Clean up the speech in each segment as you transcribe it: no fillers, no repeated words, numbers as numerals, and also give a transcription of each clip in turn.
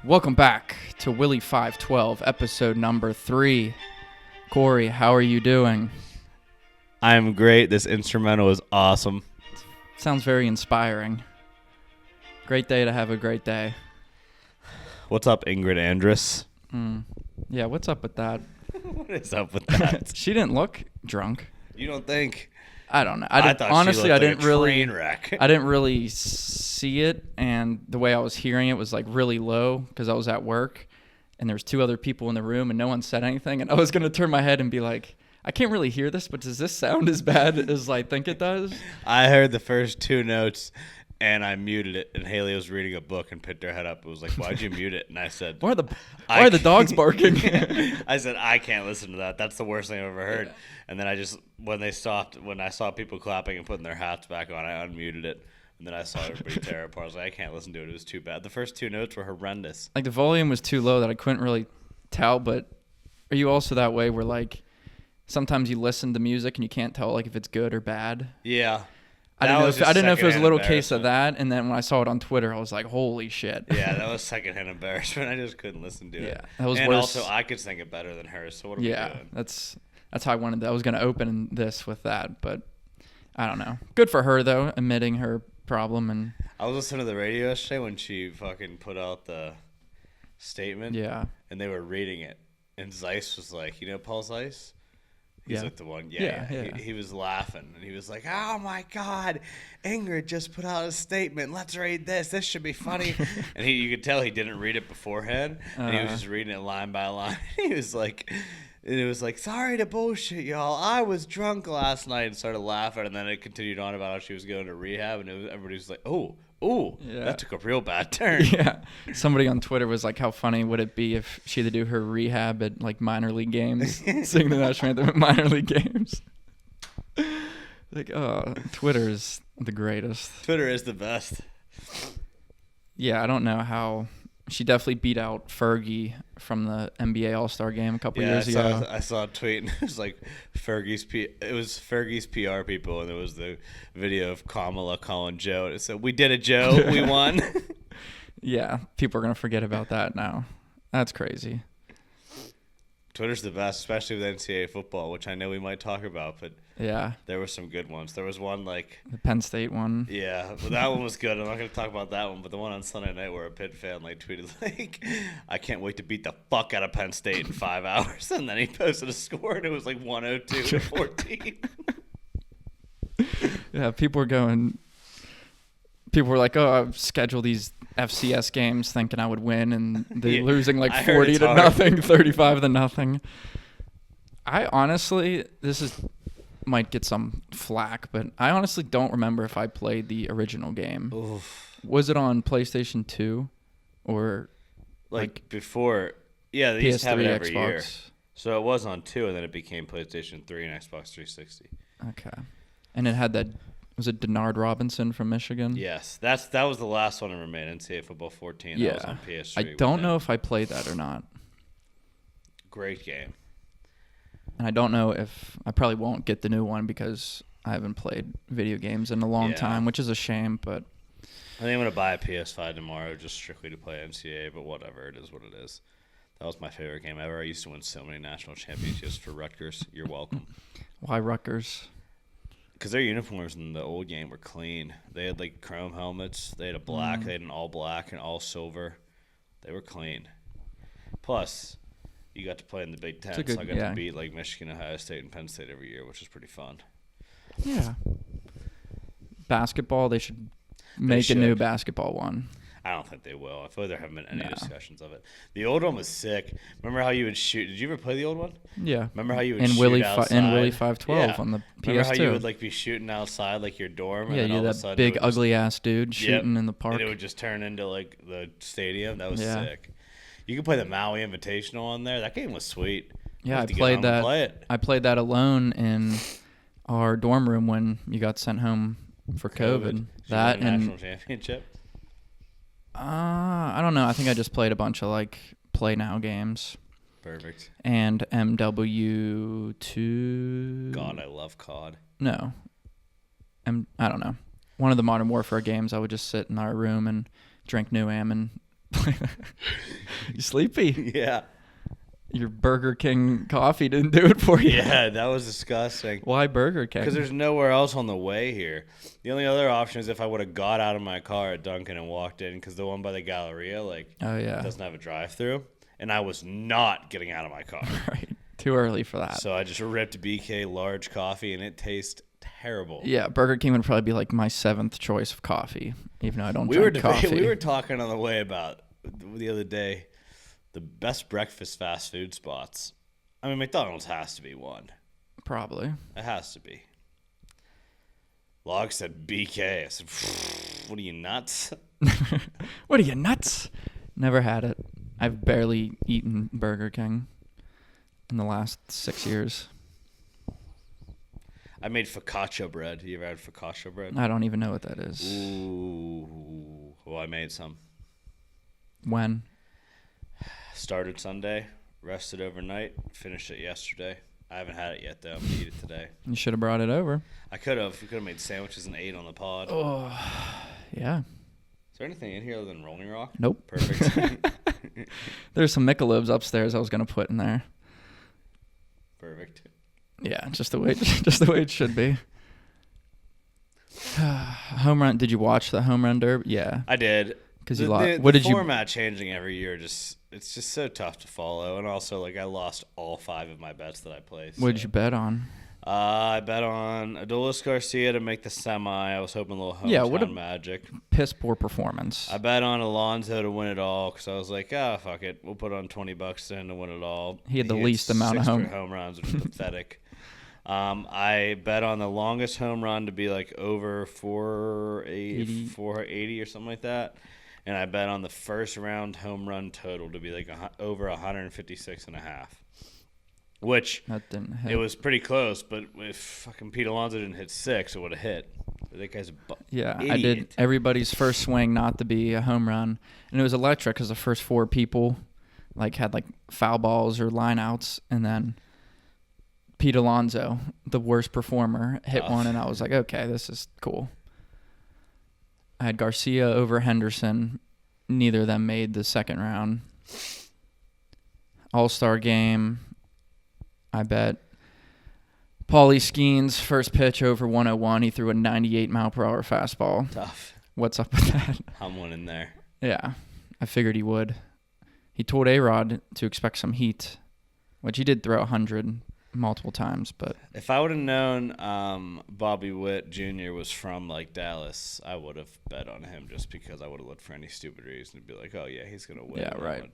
Welcome back to Willy512, episode number 3. Corey, how are you doing? I'm great. This instrumental is awesome. Sounds very inspiring. Great day to have a great day. What's up, Ingrid Andress? Yeah, what's up with that? What is up with that? She didn't look drunk. You don't think? I don't know. I thought honestly, she looked I like didn't a really. train wreck. I didn't really see it, and the way I was hearing it was like really low because I was at work, and there was 2 other people in the room, and no one said anything. And I was gonna turn my head and be like, I can't really hear this, but does this sound as bad as I think it does? I heard the first 2 notes, and I muted it. And Haley was reading a book and picked her head up. It was like, "Why'd you mute it?" And I said, Why are the dogs barking? I said, "I can't listen to that. That's the worst thing I've ever heard." Yeah. And then when I saw people clapping and putting their hats back on, I unmuted it. And then I saw everybody tear apart. I was like, I can't listen to it. It was too bad. The first 2 notes were horrendous. Like the volume was too low that I couldn't really tell. But are you also that way where like sometimes you listen to music and you can't tell like if it's good or bad? Yeah. I didn't know if it was a little case of that, and then when I saw it on Twitter, I was like, "Holy shit!" Yeah, that was secondhand embarrassment. I just couldn't listen to it. Yeah, that was and worse. Also, I could sing it better than her. So what are we doing? That's how I wanted. I was going to open this with that, but I don't know. Good for her though, admitting her problem. And I was listening to the radio yesterday when she fucking put out the statement. Yeah, and they were reading it, and Zeiss was like, "You know Paul Zeiss?" He's like the one. Yeah. He was laughing, and he was like, "Oh, my God, Ingrid just put out a statement. Let's read this. This should be funny." And you could tell he didn't read it beforehand, and he was just reading it line by line. He was like, and it was like, "Sorry to bullshit, y'all. I was drunk last night," and started laughing, and then it continued on about how she was going to rehab, and everybody was like, "Oh, yeah. That took a real bad turn." Yeah. Somebody on Twitter was like, how funny would it be if she had to do her rehab at like minor league games, sing the national anthem at minor league games? Like, oh, Twitter is the greatest. Twitter is the best. Yeah, I don't know how. She definitely beat out Fergie from the NBA All-Star game a couple years ago. I saw a tweet, and it was like Fergie's PR people, and there was the video of Kamala calling Joe, and it said, "We did it, Joe. We won." Yeah, people are going to forget about that now. That's crazy. Twitter's the best, especially with NCAA football, which I know we might talk about, but yeah, there were some good ones. There was one like the Penn State one. Yeah, but that one was good. I'm not going to talk about that one, but the one on Sunday night where a Pitt fan like tweeted like, "I can't wait to beat the fuck out of Penn State in 5 hours," and then he posted a score, and it was like 102-14. Yeah, people were like, "Oh, I've scheduled these FCS games thinking I would win," and they're losing like 40-0, 35-0. I honestly, might get some flack, but I honestly don't remember if I played the original game. Oof. Was it on PlayStation 2 or like before? Yeah, they used to have it every year. So it was on 2, and then it became PlayStation 3 and Xbox 360. Okay, and it had that. Was it Denard Robinson from Michigan? Yes, that was the last one that remained. NCAA Football 14. Yeah, that was on PS3. I don't know if I played that or not. Great game. And I don't know if I probably won't get the new one because I haven't played video games in a long time, which is a shame. But I think I'm going to buy a PS5 tomorrow just strictly to play NCAA, but whatever. It is what it is. That was my favorite game ever. I used to win so many national championships for Rutgers. You're welcome. Why Rutgers? Because their uniforms in the old game were clean. They had like chrome helmets. They had a black. They had an all black and all silver. They were clean. Plus, you got to play in the Big Ten, so I got to beat like Michigan, Ohio State, and Penn State every year, which was pretty fun. Yeah. Basketball, they should make a new basketball one. I don't think they will. I feel like there haven't been any discussions of it. The old one was sick. Remember how you would shoot? Did you ever play the old one? Yeah. Remember how you would shoot outside? In Willy512 on the PS2. Remember how you would like be shooting outside like your dorm? Yeah, and you're that big ugly ass dude shooting in the park. And it would just turn into like the stadium. That was sick. You could play the Maui Invitational on there. That game was sweet. Yeah, I played that. I played that alone in our dorm room when you got sent home for COVID. That and national championship. I don't know. I think I just played a bunch of like Play Now games. Perfect. And MW2. God, I love COD. No. I don't know. One of the Modern Warfare games, I would just sit in our room and drink New Am and you sleepy? Yeah. Your Burger King coffee didn't do it for you. Yeah, that was disgusting. Why Burger King? Because there's nowhere else on the way here. The only other option is if I would have got out of my car at Dunkin' and walked in, because the one by the Galleria, doesn't have a drive-through, and I was not getting out of my car. Right. Too early for that. So I just ripped BK large coffee, and it tastes terrible. Yeah, Burger King would probably be like my 7th choice of coffee, even though I don't drink coffee. We were talking on the way about the other day the best breakfast fast food spots. I mean, McDonald's has to be one. Probably. It has to be. Log said BK. I said, what are you, nuts? What are you, nuts? Never had it. I've barely eaten Burger King in the last 6 years. I made focaccia bread. You ever had focaccia bread? I don't even know what that is. Ooh. Well, I made some. When? Started Sunday, rested overnight, finished it yesterday. I haven't had it yet, though. I'm going to eat it today. You should have brought it over. I could have. We could have made sandwiches and ate on the pod. Oh, yeah. Is there anything in here other than Rolling Rock? Nope. Perfect. There's some Michelobs upstairs I was going to put in there. Perfect. Yeah, just the way it should be. Home run. Did you watch the home run derby? Yeah. I did. Because you lost. What did you? The format changing every year, it's just so tough to follow. And also, I lost all 5 of my bets that I placed. What did you bet on? I bet on Adolis Garcia to make the semi. I was hoping a little hometown magic. Piss poor performance. I bet on Alonso to win it all because I was like, fuck it. We'll put on $20 in to win it all. He had the least amount of home runs, which is pathetic. I bet on the longest home run to be over 480 or something like that. And I bet on the first round home run total to be over 156.5. Which that didn't hit. It was pretty close, but if fucking Pete Alonso didn't hit 6, it would have hit. That guy's yeah, idiot. I did everybody's first swing not to be a home run, and it was electric because the first 4 people had foul balls or line outs, and then Pete Alonso, the worst performer, hit one, and I was like, okay, this is cool. I had Garcia over Henderson. Neither of them made the second round. All-Star game. I bet Paulie Skeens first pitch over 101. He threw a 98-mile-per-hour fastball. Tough. What's up with that? I'm winning there. Yeah, I figured he would. He told A-Rod to expect some heat, which he did throw 100 multiple times. But if I would have known Bobby Witt Jr. was from Dallas, I would have bet on him just because I would have looked for any stupid reason to be like, oh yeah, he's gonna win. Yeah, right.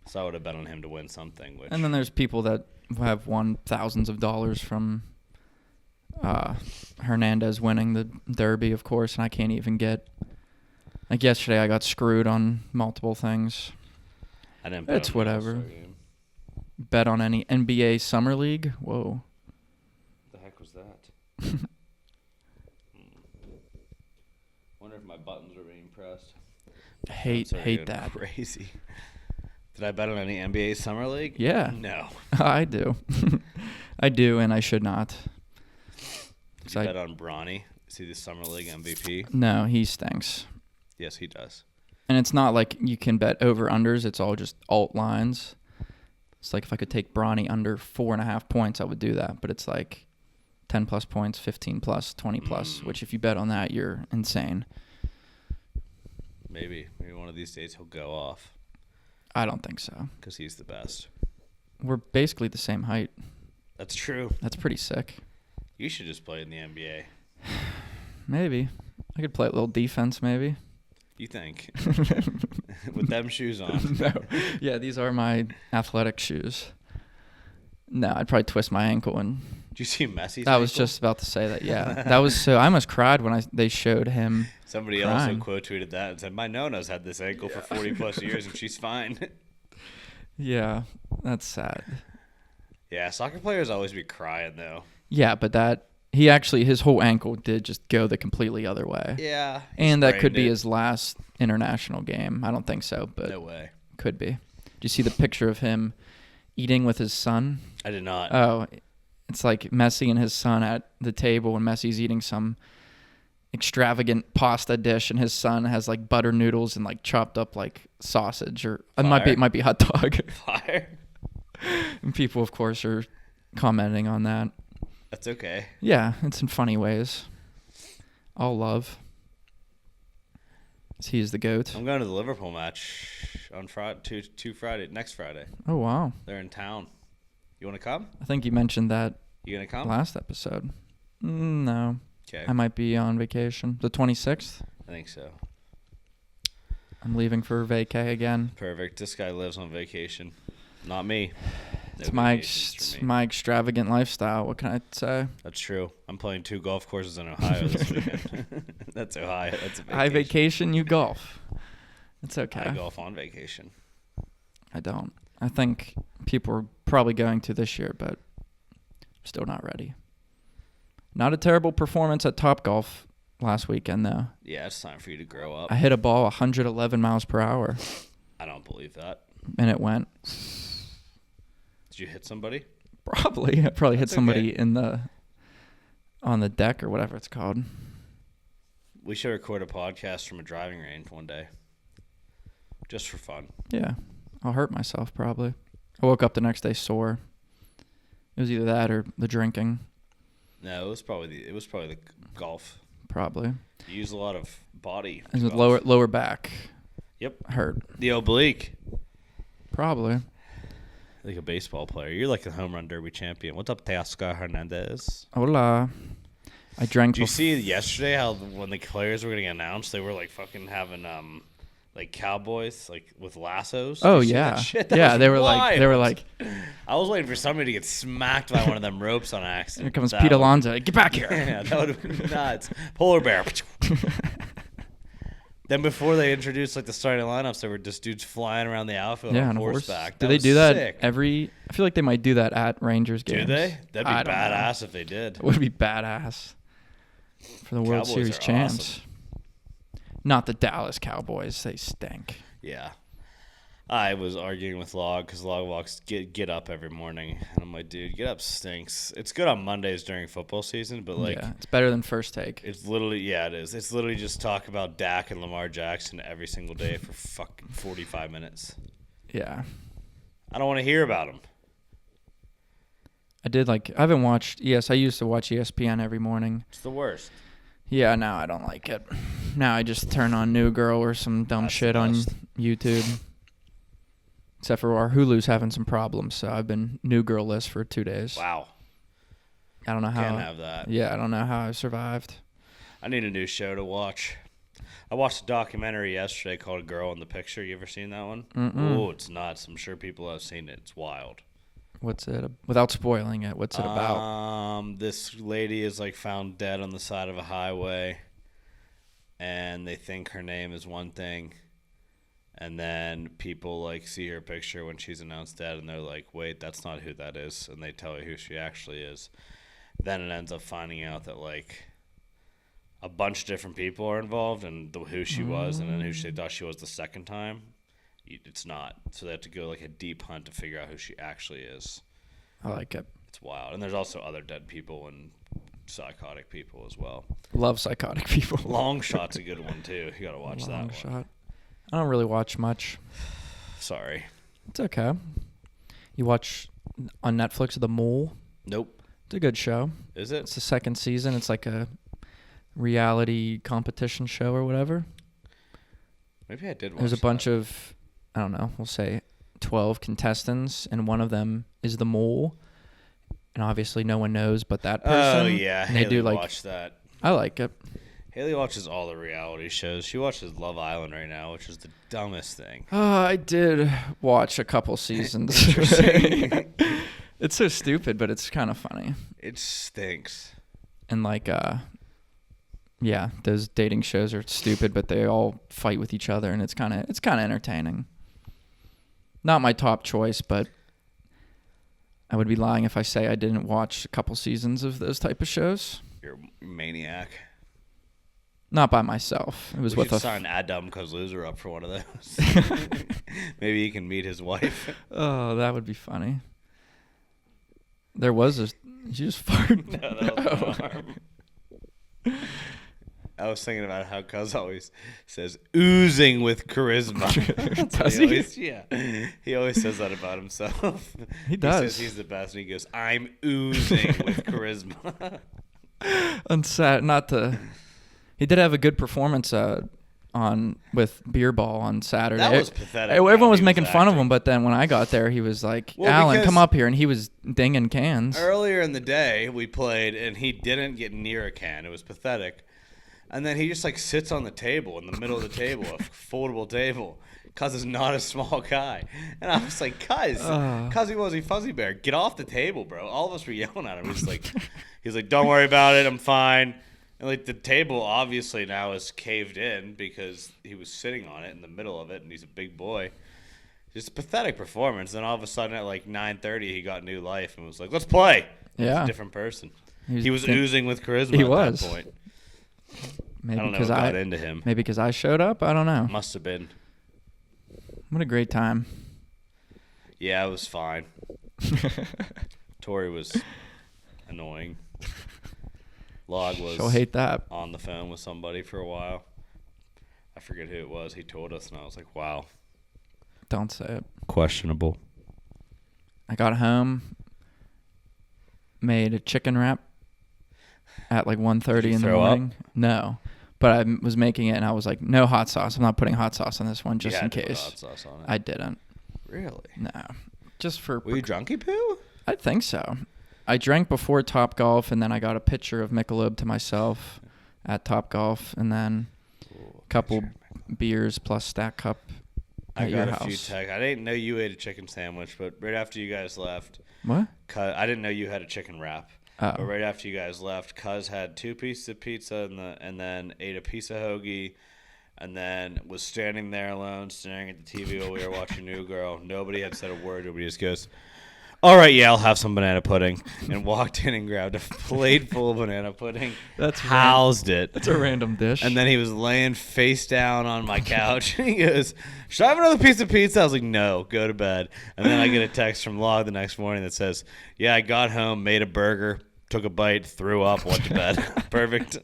So I would have bet on him to win something. And then there's people that have won thousands of dollars from Hernandez winning the Derby, of course, and I can't even get. Yesterday, I got screwed on multiple things. I didn't bet it's whatever. Bet on any NBA Summer League? Whoa. What the heck was that? Wonder if my buttons are being pressed. Hate that. Crazy. Did I bet on any NBA Summer League? Yeah. No. I do. I do, and I should not. Did you bet on Bronny? Is he the Summer League MVP? No, he stinks. Yes, he does. And it's not like you can bet over-unders. It's all just alt lines. It's if I could take Bronny under 4.5 points, I would do that. But it's 10-plus points, 15-plus, 20-plus, which if you bet on that, you're insane. Maybe one of these days he'll go off. I don't think so. Because he's the best. We're basically the same height. That's true. That's pretty sick. You should just play in the NBA. Maybe. I could play a little defense, maybe. You think? With them shoes on. No. Yeah, these are my athletic shoes. No, I'd probably twist my ankle. And did you see Messi's I was just about to say that, yeah. That was so. I almost cried when they showed him. Somebody crying. Also quote tweeted that and said, my Nona's had this ankle for 40-plus years and she's fine. Yeah, that's sad. Yeah, soccer players always be crying, though. Yeah, but his whole ankle did just go the completely other way. Yeah. And that could be his last international game. I don't think so, but no way. Could be. Did you see the picture of him eating with his son? I did not. Oh, it's Messi and his son at the table, and Messi's eating some extravagant pasta dish, and his son has like butter noodles and like chopped up like sausage, or it might be hot dog. Fire. And people, of course, are commenting on that. That's okay. Yeah, it's in funny ways. All love. He's the GOAT. I'm going to the Liverpool match on Friday, next Friday. Oh, wow. They're in town. You want to come? I think you mentioned that. You going to come? Last episode. No. Okay. I might be on vacation. The 26th? I think so. I'm leaving for vacay again. Perfect. This guy lives on vacation. Not me. It's my extravagant lifestyle. What can I say? That's true. I'm playing 2 golf courses in Ohio this weekend. That's Ohio. That's a vacation. I vacation, you golf. It's okay. I golf on vacation. I don't. I think people are probably going to this year, but I'm still not ready. Not a terrible performance at Topgolf last weekend, though. Yeah, it's time for you to grow up. I hit a ball 111 miles per hour. I don't believe that. And it went. Did you hit somebody? Probably. I probably hit somebody on the deck or whatever it's called. We should record a podcast from a driving range one day. Just for fun. Yeah. I'll hurt myself probably. I woke up the next day sore. It was either that or the drinking. No, it was probably the golf. Probably. You use a lot of body. It was lower back. Yep. Hurt. The oblique. Probably. Like a baseball player. You're like the home run derby champion. What's up, Teoscar Hernandez? Hola. I drank. Did you see yesterday how when the players were getting announced, they were like fucking having like cowboys like with lassos? Oh yeah, yeah. They were like. I was waiting for somebody to get smacked by one of them ropes on accident. Here comes Pete Alonso. Get back here. Yeah, that would have been nuts. Polar bear. Then before they introduced like the starting lineups, there were just dudes flying around the outfield on horseback. Do they do that every? I feel like they might do that at Rangers games. Do they? That'd be badass if they did. It would be badass for the World Series champs. Awesome. Not the Dallas Cowboys. They stink. Yeah. I was arguing with Log because Log walks get up every morning, and I'm like, dude, get up stinks. It's good on Mondays during football season, but like, yeah, it's better than First Take. It's literally, it is. It's literally just talk about Dak and Lamar Jackson every single day for fucking 45 minutes. Yeah, I don't want to hear about them. I haven't watched. Yes, I used to watch ESPN every morning. It's the worst. Yeah, now I don't like it. Now I just turn on New Girl or some dumb shit on YouTube. Except for our Hulu's having some problems, so I've been New Girl-less for 2 days. Wow. I don't know how. Can't have that. Yeah, I don't know how I survived. I need a new show to watch. I watched a documentary yesterday called Girl in the Picture. You ever seen that one? Oh, it's nuts. I'm sure people have seen it. It's wild. What's it? Without spoiling it, what's it about? This lady is like found dead on the side of a highway, and they think her name is one thing. And then people like see her picture when she's announced dead, and they're like, "Wait, that's not who that is." And they tell her who she actually is. Then it ends up finding out that like a bunch of different people are involved, and who she was, and then who she thought she was the second time. It's not. So they have to go like a deep hunt to figure out who she actually is. I like it. It's wild, and there's also other dead people and psychotic people as well. Love psychotic people. Long Shot's a good one too. You gotta watch that one. Long Shot. I don't really watch much. Sorry. It's okay. You watch on Netflix The Mole? Nope. It's a good show. Is it? It's the second season. It's like a reality competition show or whatever. Maybe I did watch There's a bunch of, I don't know, we'll say 12 contestants, and one of them is the mole. And obviously no one knows but that person. Oh, yeah. And they Haley do like, watch that. I like it. Haley watches all the reality shows. She watches Love Island right now, which is the dumbest thing. I did watch a couple seasons. It's so stupid, but it's kind of funny. It stinks. And like, yeah, those dating shows are stupid, but they all fight with each other, and it's kind of entertaining. Not my top choice, but I would be lying if I say I didn't watch a couple seasons of those type of shows. You're a maniac. Not by myself. It was we with should sign Adam Kozluzer up for one of those. Maybe he can meet his wife. Oh, that would be funny. There was a... Did you just fart? No, that was my arm. I was thinking about how Cuz always says oozing with charisma. Does he? He always says that about himself. He does. He says he's the best, and he goes, "I'm oozing with charisma." He did have a good performance with Beer Ball on Saturday. That was pathetic. Everyone was making fun of him, but then when I got there, he was like, "Alan, come up here," and he was dinging cans. Earlier in the day, we played, and he didn't get near a can. It was pathetic. And then he just like sits on the table in the middle of the table, a foldable table. Cuz is not a small guy, and I was like, Cuz he Fuzzy Bear, get off the table, bro. All of us were yelling at him. He's like, don't worry about it, I'm fine. And like the table obviously now is caved in because he was sitting on it in the middle of it, and he's a big boy. Just a pathetic performance. Then all of a sudden at like 9:30, he got new life and was like, let's play. Yeah, he's a different person. He was oozing with charisma. At that point. Maybe I don't know what got into him. Maybe because I showed up? I don't know. Must have been. What a great time. Yeah, it was fine. Tori was annoying. Log was She'll hate that. On the phone with somebody for a while. I forget who it was. He told us, and I was like, wow. Don't say it. Questionable. I got home, made a chicken wrap at like 1:30 in the morning. Up? No. But I was making it, and I was like, no hot sauce. I'm not putting hot sauce on this one just in case. Put hot sauce on it. I didn't. Really? No. Just for... Were you drunky poo? I think so. I drank before Top Golf, and then I got a pitcher of Michelob to myself at Top Golf, and then a couple beers plus Stack Cup at your house. I got a few texts. I didn't know you ate a chicken sandwich, but right after you guys left... What? I didn't know you had a chicken wrap. Oh. But right after you guys left, Cuz had 2 pieces of pizza and then ate a piece of hoagie, and then was standing there alone, staring at the TV while we were watching New Girl. Nobody had said a word. Nobody just goes, all right, yeah, I'll have some banana pudding, and walked in and grabbed a plate full of banana pudding. Housed it. That's a random dish. And then he was laying face down on my couch, and he goes, should I have another piece of pizza? I was like, no, go to bed. And then I get a text from Log the next morning that says, yeah, I got home, made a burger, took a bite, threw up, went to bed. Perfect.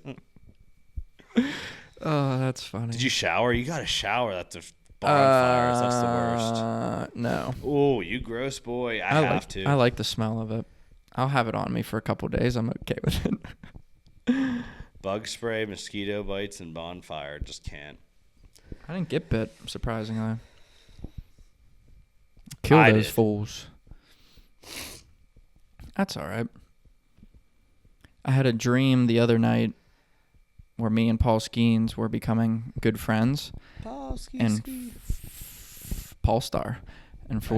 Oh, that's funny. Did you shower? You got to shower. That's a bonfires. That's the worst. No. Oh, you gross boy. I have to. I like the smell of it. I'll have it on me for a couple days. I'm okay with it. Bug spray, mosquito bites, and bonfire. Just can't. I didn't get bit, surprisingly. Kill those fools. That's all right. I had a dream the other night where me and Paul Skeens were becoming good friends. Paul Skeens. And Paul Star. And for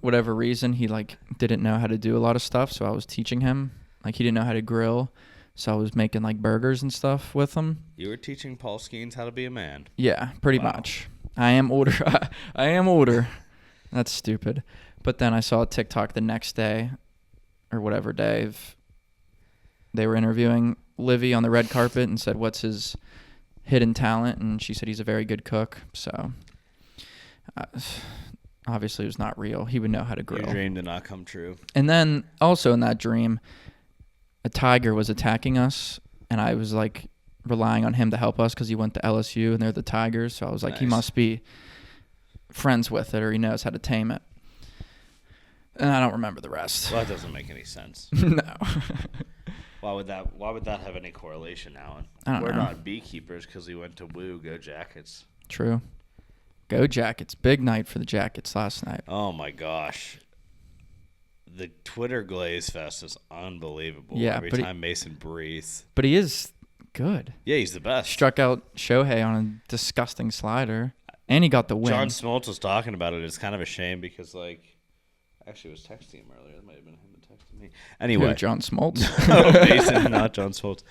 whatever reason, he like didn't know how to do a lot of stuff, so I was teaching him. Like he didn't know how to grill, so I was making like burgers and stuff with him. You were teaching Paul Skeens how to be a man. Yeah, pretty much. I am older. I am older. That's stupid. But then I saw a TikTok the next day, or whatever day, they were interviewing Livy on the red carpet and said, what's his hidden talent? And she said he's a very good cook. So obviously it was not real. He would know how to grill. Your dream did not come true. And then also in that dream, a tiger was attacking us, and I was like relying on him to help us because he went to LSU and they're the Tigers. So I was like, He must be friends with it, or he knows how to tame it. And I don't remember the rest. Well, that doesn't make any sense. No. Why would that have any correlation, Alan? We're not beekeepers because we went to Woo Go Jackets. True. Go Jackets. Big night for the Jackets last night. Oh, my gosh. The Twitter Glaze Fest is unbelievable. Yeah, every time Mason breathes. But he is good. Yeah, he's the best. Struck out Shohei on a disgusting slider, and he got the win. John Smoltz was talking about it. It's kind of a shame because, like, actually, I was texting him earlier. That might have been him that texted me. Anyway. Who, John Smoltz? Oh, Mason, not John Smoltz.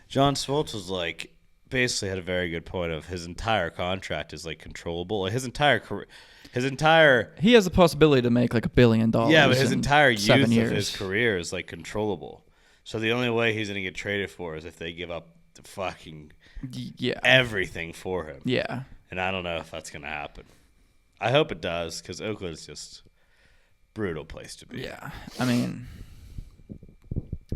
John Smoltz was like, basically had a very good point of his entire contract is like controllable. Like, his entire career, he has the possibility to make like $1 billion. Yeah, but his entire youth of his career is like controllable. So the only way he's gonna get traded for is if they give up the fucking everything for him. Yeah. And I don't know if that's gonna happen. I hope it does, because Oakland's just brutal place to be. Yeah, I mean,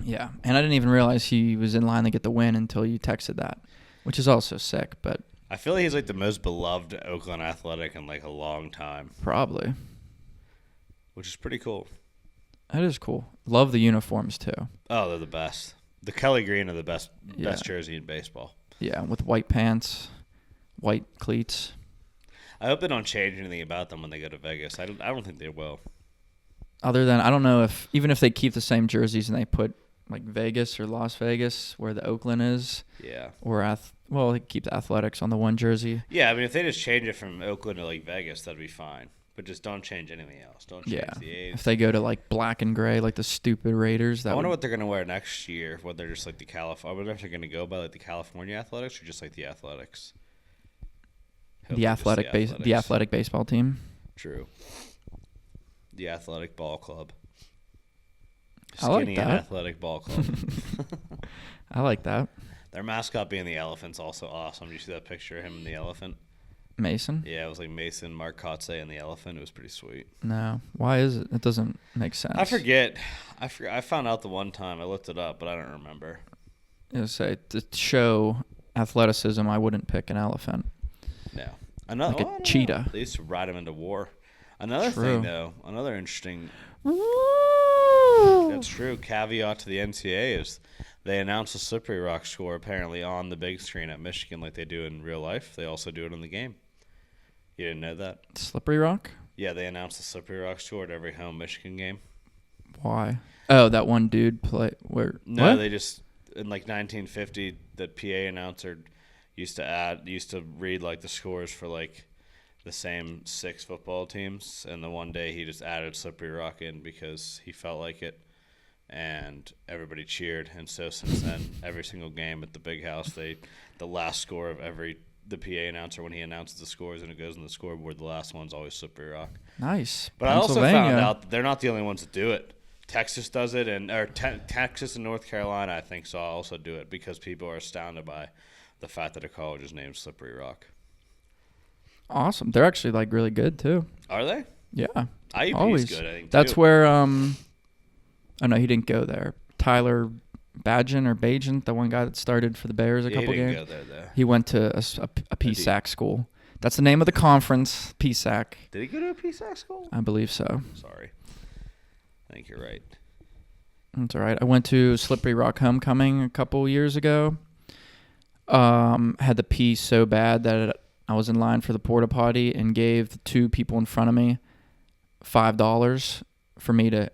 Yeah, and I didn't even realize he was in line to get the win until you texted that, which is also sick, but... I feel like he's like the most beloved Oakland Athletic in like a long time. Probably. Which is pretty cool. That is cool. Love the uniforms, too. Oh, they're the best. The Kelly Green are the best jersey in baseball. Yeah, with white pants, white cleats. I hope they don't change anything about them when they go to Vegas. I don't think they will. Other than, I don't know if, even if they keep the same jerseys and they put like Vegas or Las Vegas where the Oakland is. Yeah. Or, they keep the Athletics on the one jersey. Yeah, I mean, if they just change it from Oakland to like Vegas, that'd be fine. But just don't change anything else. Don't change the A's. If they go to like black and gray, like the stupid Raiders. I wonder what they're going to wear next year. Whether they're just like the California. I wonder if they're going to go by like the California Athletics or just like the Athletics. The athletic baseball team. True. The Athletic Ball Club. I like Skinny that. and Athletic Ball Club. I like that. Their mascot being the elephant's also awesome. Did you see that picture of him and the elephant? Mason? Yeah, it was like Mason, Mark Kotze, and the elephant. It was pretty sweet. No. Why is it? It doesn't make sense. I forget. I found out the one time. I looked it up, but I don't remember. To show athleticism, I wouldn't pick an elephant. No. Like a cheetah. They used to ride him into war. Another thing, though, another interesting... That's true. Caveat to the NCAA is they announced the Slippery Rock score apparently on the big screen at Michigan like they do in real life. They also do it in the game. You didn't know that? Slippery Rock? Yeah, they announced the Slippery Rock score at every home Michigan game. Why? Oh, that one dude play where? No, what? They just in like 1950 the PA announcer used to read like the scores for like the same 6 football teams, and the one day he just added Slippery Rock in because he felt like it, and everybody cheered. And so since then, every single game at the big house, the last score of the PA announcer when he announces the scores and it goes on the scoreboard, the last one's always Slippery Rock. Nice. But I also found out that they're not the only ones that do it. Texas does it, Texas and North Carolina, I think, so also do it because people are astounded by the fact that a college is named Slippery Rock. Awesome. They're actually like really good too. Are they? Yeah. IUP is good, I think. That's where oh no, he didn't go there. Tyler Bagent, the one guy that started for the Bears a couple games. He didn't go there though. He went to a PSAC school. That's the name of the conference, PSAC. Did he go to a PSAC school? I believe so. Sorry. I think you're right. That's all right. I went to Slippery Rock Homecoming a couple years ago. Had the pee so bad that I was in line for the porta potty and gave the 2 people in front of me $5 for me to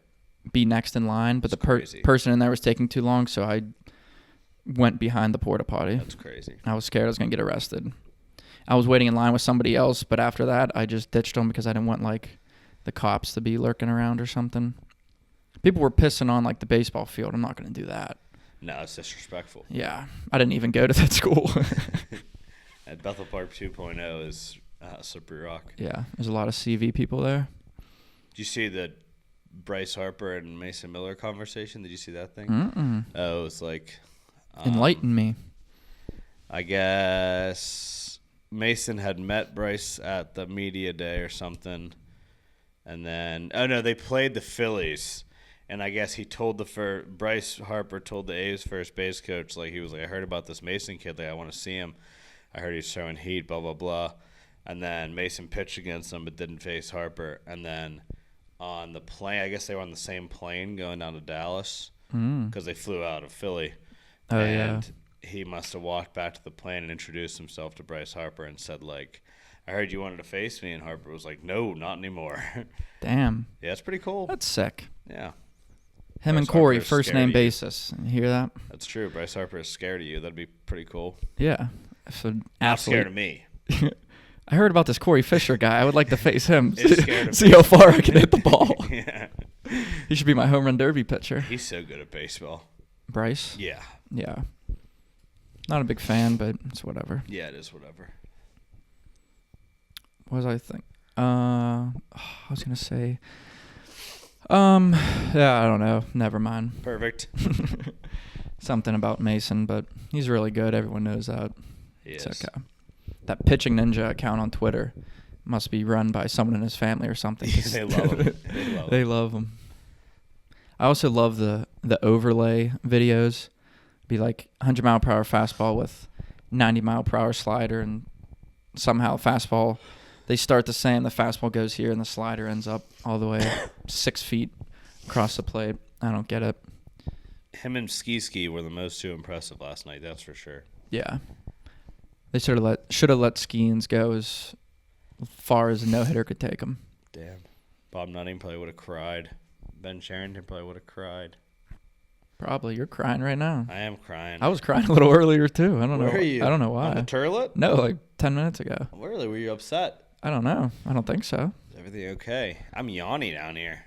be next in line, but That's the person in there was taking too long, so I went behind the porta potty. That's crazy. I was scared I was going to get arrested. I was waiting in line with somebody else, but after that, I just ditched them because I didn't want like the cops to be lurking around or something. People were pissing on like the baseball field. I'm not going to do that. No, it's disrespectful. Yeah, I didn't even go to that school. At Bethel Park 2.0 is Slippery Rock. Yeah, there's a lot of CV people there. Did you see the Bryce Harper and Mason Miller conversation? Did you see that thing? Mm-mm. Oh, it was like... Enlighten me. I guess Mason had met Bryce at the media day or something. And then... Oh, no, they played the Phillies. And I guess Bryce Harper told the A's first base coach, like, he was like, I heard about this Mason kid. Like, I want to see him. I heard he's showing heat, blah, blah, blah. And then Mason pitched against him but didn't face Harper. And then on the plane, I guess they were on the same plane going down to Dallas because they flew out of Philly. Oh, and he must have walked back to the plane and introduced himself to Bryce Harper and said, like, I heard you wanted to face me. And Harper was like, no, not anymore. Damn. Yeah, it's pretty cool. That's sick. Yeah. Him Bryce and Corey, Harper is first scared name of you. basis. You hear that? That's true. Bryce Harper is scared of you. That'd be pretty cool. Yeah. So Not scared of me. I heard about this Corey Fisher guy. I would like to face him. Scared of See how far I can hit the ball. Yeah. He should be my home run derby pitcher. He's so good at baseball. Bryce? Yeah. Yeah. Not a big fan, but it's whatever. Yeah, it is whatever. What was I think? I was going to say... yeah, I don't know. Never mind. Perfect. Something about Mason, but he's really good. Everyone knows that. He It's is. okay. That Pitching Ninja account on Twitter must be run by someone in his family or something. 'Cause They love him. They love him. I also love the the overlay videos. Be like 100-mile-per-hour fastball with 90-mile-per-hour slider, and somehow fastball, they start the same. The fastball goes here, and the slider ends up all the way 6 feet across the plate. I don't get it. Him and Ski were the most too impressive last night. That's for sure. Yeah, they should have let Skeens go as far as a no-hitter could take him. Damn. Bob Nutting probably would have cried. Ben Cherington probably would have cried. Probably. You're crying right now. I am crying. I was crying a little earlier too. I don't know. Where are you? I don't know why. On the turlet? No, like 10 minutes ago. Really? Were you upset? I don't know. I don't think so. Is everything okay? I'm yawning down here.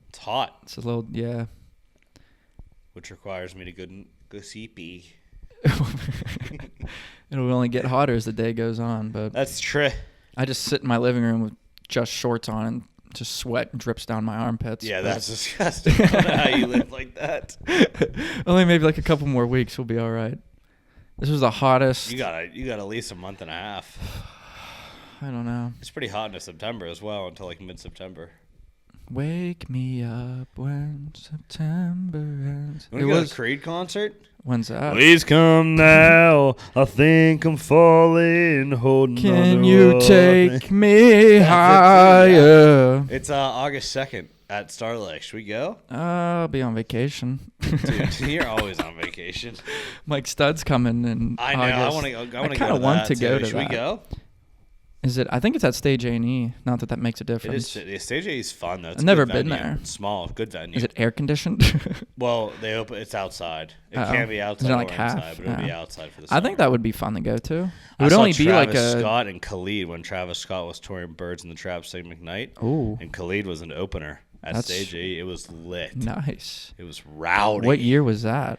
It's hot. It's a little, yeah. Which requires me to go sleepy. It'll only get hotter as the day goes on, but that's true. I just sit in my living room with just shorts on and just sweat drips down my armpits. Yeah, that's disgusting. I don't know how you live like that. Only maybe like a couple more weeks we'll be all right. This was the hottest. You got at least a month and a half. I don't know. It's pretty hot in September as well until like mid-September. Wake me up when September ends. You want to go to a Creed concert? When's that? Please come now. I think I'm falling. Holding on. Can you take me higher? It's August 2nd at Starlight. Should we go? I'll be on vacation. Dude, you're always on vacation. Mike Studd's coming in I know. August. I want to go. I kind of want to go to Should we go? Is it? I think it's at Stage A&E. Not that makes a difference. It is. Stage A is fun though. It's I've never been there. Small, good venue. Is it air conditioned? Well, they open. It's outside. It can be outside like or half? inside, but it'll be outside for the summer. I think that would be fun to go to. It I would saw only be like Travis a Scott and Khalid when Travis Scott was touring Birds in the Trap St. McKnight. Ooh, And Khalid was an opener at That's Stage A. It was lit. Nice. It was rowdy. What year was that?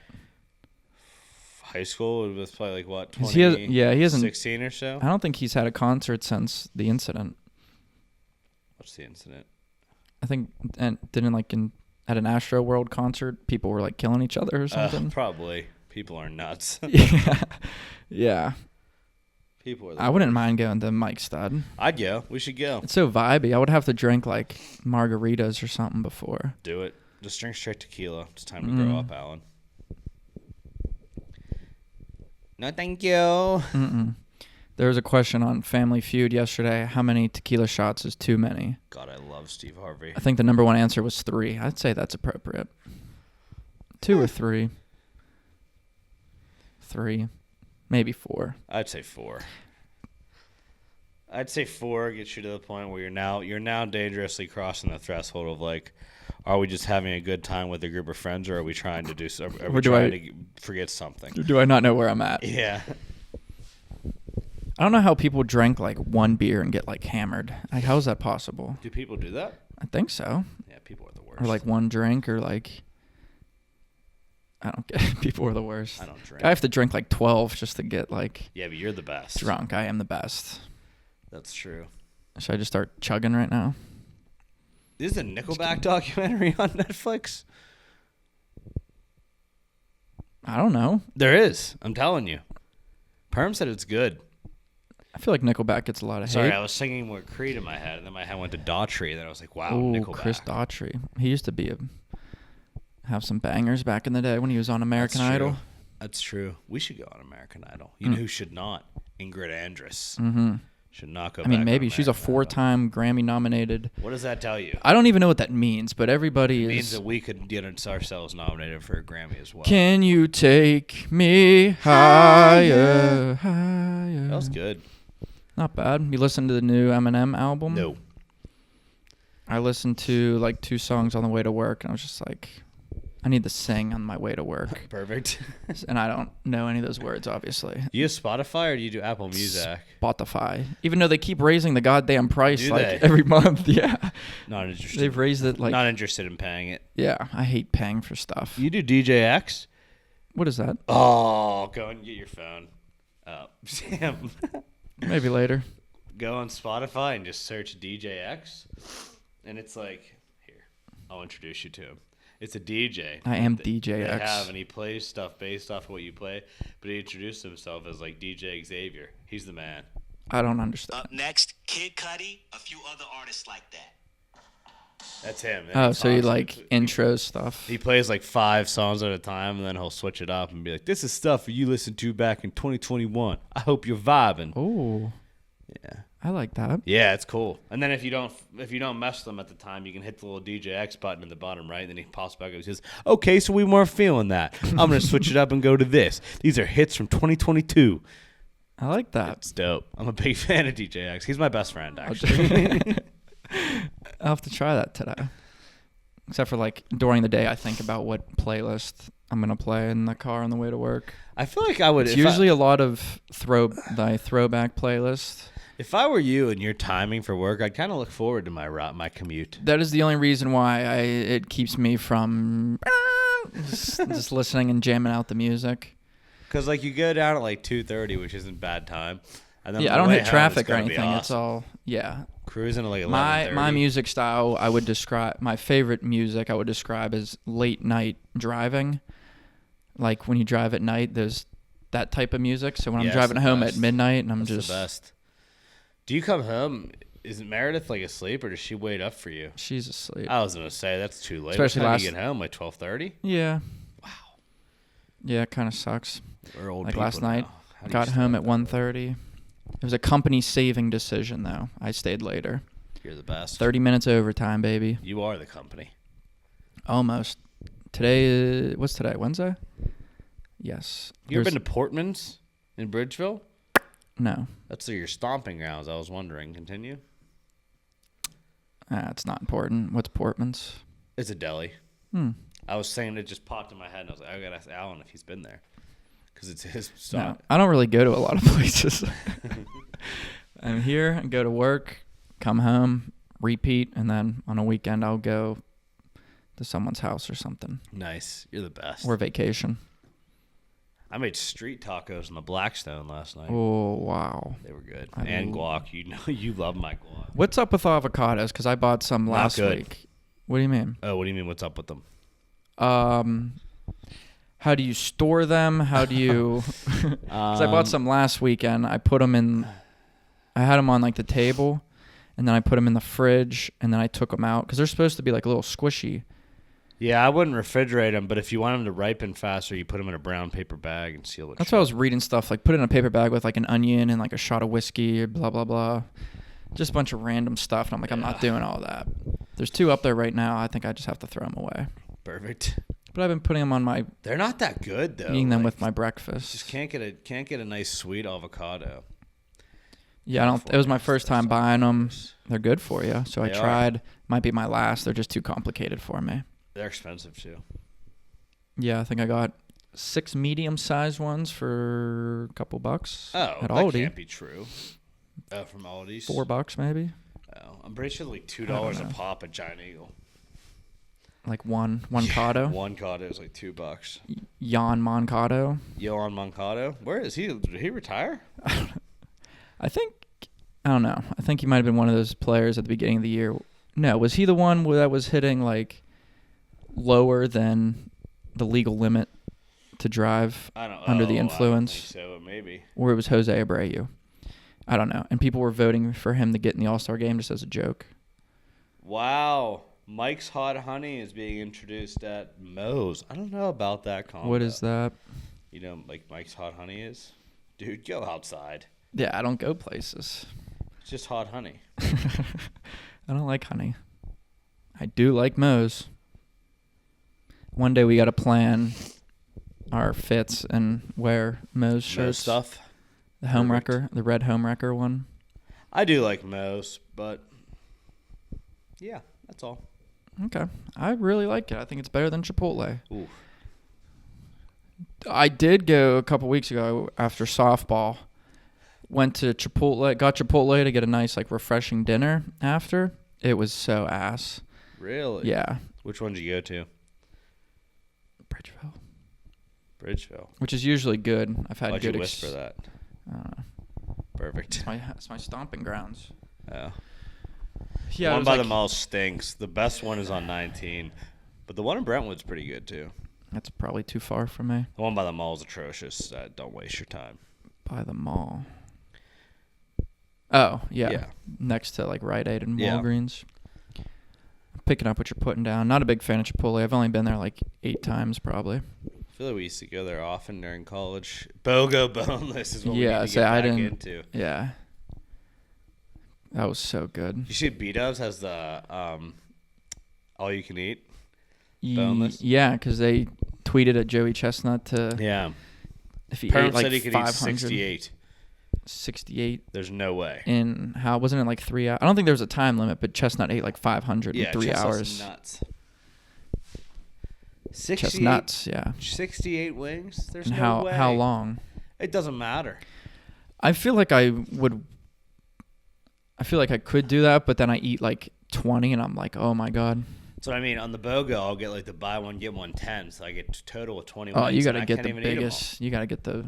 High school? It was probably like what? 20, he hasn't 16 or so. I don't think he's had a concert since the incident. What's the incident? I think and didn't like at an Astro World concert, people were like killing each other or something. Probably. People are nuts. Yeah. People are. I wouldn't mind going to Mike Stud. I'd go. We should go. It's so vibey. I would have to drink like margaritas or something before. Do it. Just drink straight tequila. It's time to grow up, Alan. No, thank you. Mm-mm. There was a question on Family Feud yesterday. How many tequila shots is too many? God, I love Steve Harvey. I think the number one answer was 3. I'd say that's appropriate. 2 or 3. 3. Maybe 4. I'd say 4. I'd say 4 gets you to the point where you're now dangerously crossing the threshold of like, are we just having a good time with a group of friends, or are we trying to do? Are we trying to forget something? Do I not know where I'm at? Yeah. I don't know how people drink like one beer and get like hammered. Like, how is that possible? Do people do that? I think so. Yeah, people are the worst. Or like one drink, or like, I don't get it. People are the worst. I don't drink. I have to drink like 12 just to get like. Yeah, but you're the best. Drunk. I am the best. That's true. Should I just start chugging right now? Is a Nickelback documentary on Netflix? I don't know. There is. I'm telling you. Perm said it's good. I feel like Nickelback gets a lot of hate. Sorry, I was singing more Creed in my head, and then my head went to Daughtry, and then I was like, wow, Ooh, Nickelback. Chris Daughtry. He used to have some bangers back in the day when he was on American Idol. That's true. We should go on American Idol. You know who should not? Ingrid Andress. Mm-hmm. Should not go I mean, back maybe. on She's a American 4-time Grammy nominated. What does that tell you? I don't even know what that means, but everybody It means that we could get ourselves nominated for a Grammy as well. Can you take me higher, higher? That was good. Not bad. You listen to the new Eminem album? No. I listened to like 2 songs on the way to work, and I was just like, I need to sing on my way to work. Perfect. And I don't know any of those words, obviously. Do you use Spotify or do you do Apple Music? Spotify. Even though they keep raising the goddamn price Do like they? every month. Yeah. Not interested. They've raised it like. Not interested in paying it. Yeah. I hate paying for stuff. You do DJX? What is that? Oh, go and get your phone. Sam. Maybe later. Go on Spotify and just search DJX. And it's like, here, I'll introduce you to him. It's a DJ. I am They DJX. have, and he plays stuff based off of what you play. But he introduced himself as like DJ Xavier. He's the man. I don't understand. Up next, Kid Cudi, a few other artists like that. That's him. Oh, so he like intro stuff. He plays like 5 songs at a time, and then he'll switch it up and be like, "This is stuff you listened to back in 2021. I hope you're vibing." Oh, yeah, I like that. Yeah, it's cool. And then if you don't mess with them at the time, you can hit the little DJX button in the bottom right. And then he pops back up and says, "Okay, so we weren't feeling that. I'm gonna switch it up and go to this. These are hits from 2022." I like that. It's dope. I'm a big fan of DJX. He's my best friend, actually. I'll have to try that today. Except for like during the day, I think about what playlist I'm gonna play in the car on the way to work. I feel like I would. It's usually a lot of throwback playlist. If I were you and your timing for work, I'd kind of look forward to my commute. That is the only reason why it keeps me from just listening and jamming out the music. Because like you go down at like 2:30, which isn't bad time. And then I don't hit traffic or anything. Awesome. It's all cruising at like 11:30. My music style, my favorite music I would describe as late night driving. Like when you drive at night, there's that type of music. So when I'm driving home at midnight and That's the best. Do you come home? Isn't Meredith like asleep, or does she wait up for you? She's asleep. I was gonna say that's too late. Especially what time do you get home? Like 12:30? Yeah. Wow. Yeah, it kind of sucks. We're old like people last night, now. got home at 1:30. It was a company-saving decision, though. I stayed later. You're the best. 30 minutes overtime, baby. You are the company. Almost. Today, what's today? Wednesday? Yes. You ever been to Portman's in Bridgeville? No. That's your stomping grounds. I was wondering. Continue. It's not important. What's Portman's? It's a deli. I was saying it just popped in my head, and I was like, I gotta ask Alan if he's been there. Because it's his stop. No, I don't really go to a lot of places. I'm here, I go to work, come home, repeat, and then on a weekend I'll go to someone's house or something. Nice. You're the best. Or vacation. I made street tacos in the Blackstone last night. Oh, wow. They were good. And guac. You know, you love my guac. What's up with avocados? Because I bought some last week. What do you mean? Oh, what do you mean what's up with them? How do you store them? How do you... Because I bought some last weekend. I put them in... I had them on like the table, and then I put them in the fridge, and then I took them out. Because they're supposed to be like a little squishy. Yeah, I wouldn't refrigerate them, but if you want them to ripen faster, you put them in a brown paper bag and seal it. That's why I was reading stuff, like put it in a paper bag with like an onion and like a shot of whiskey, blah, blah, blah. Just a bunch of random stuff, and I'm like, I'm not doing all that. There's 2 up there right now. I think I just have to throw them away. Perfect. But I've been putting them on my... They're not that good, though. Eating them with my breakfast. Just can't get a nice sweet avocado. Yeah, it was my first time buying them. They're good for you, so I tried. Might be my last. They're just too complicated for me. They're expensive, too. Yeah, I think I got 6 medium-sized ones for a couple bucks at that Aldi. Can't be true. From Aldi's? $4 maybe. Oh, I'm pretty sure like $2 a pop at Giant Eagle. Like one Cotto? One Cotto is like $2. Jan Moncado. Johan Moncado? Where is he? Did he retire? I don't know. I think he might have been one of those players at the beginning of the year. No, was he the one that was hitting like lower than the legal limit to drive under the influence? I don't think so, maybe. Or it was Jose Abreu. I don't know. And people were voting for him to get in the All-Star game just as a joke. Wow. Mike's Hot Honey is being introduced at Moe's. I don't know about that combo. What is that? You know, like Mike's Hot Honey is? Dude, go outside. Yeah, I don't go places. It's just hot honey. I don't like honey. I do like Moe's. One day we got to plan our fits and wear Moe's shirts. Stuff. The Homewrecker, the red Homewrecker one. I do like Moe's, but yeah, that's all. Okay. I really like it. I think it's better than Chipotle. Ooh. I did go a couple weeks ago after softball. Went to Chipotle, got Chipotle to get a nice, like, refreshing dinner after. It was so ass. Really? Yeah. Which one did you go to? Bridgeville. Which is usually good. I've had Why'd good. You whisper that? I don't know. Perfect. It's my stomping grounds. Oh. Yeah. The one by the mall stinks. The best one is on 19, but the one in Brentwood's pretty good too. That's probably too far from me. The one by the mall is atrocious. Don't waste your time. By the mall. Oh, yeah. Next to like Rite Aid and Walgreens. picking up what you're putting down. Not a big fan of Chipotle. I've only been there like 8 times probably. I feel like we used to go there often during college. BOGO boneless is what we need to get back into. Yeah. That was so good. You see B-Dubs has the all you can eat boneless? Yeah, because they tweeted at Joey Chestnut to... Yeah. If he Perm ate like said he could 500, eat 68. 68. There's no way. In how wasn't it like 3 hours? I don't think there was a time limit, but Chestnut ate like 500 in 3 hours. Nuts. Chestnuts, yeah. 68 wings. There's and no way. How long? It doesn't matter. I feel like I could do that, but then I eat like 20, and I'm like, oh my god. So I mean, on the BOGO, I'll get like the buy one get one 10, so I get a total of 20 wings. Oh, you gotta get the biggest. You gotta get the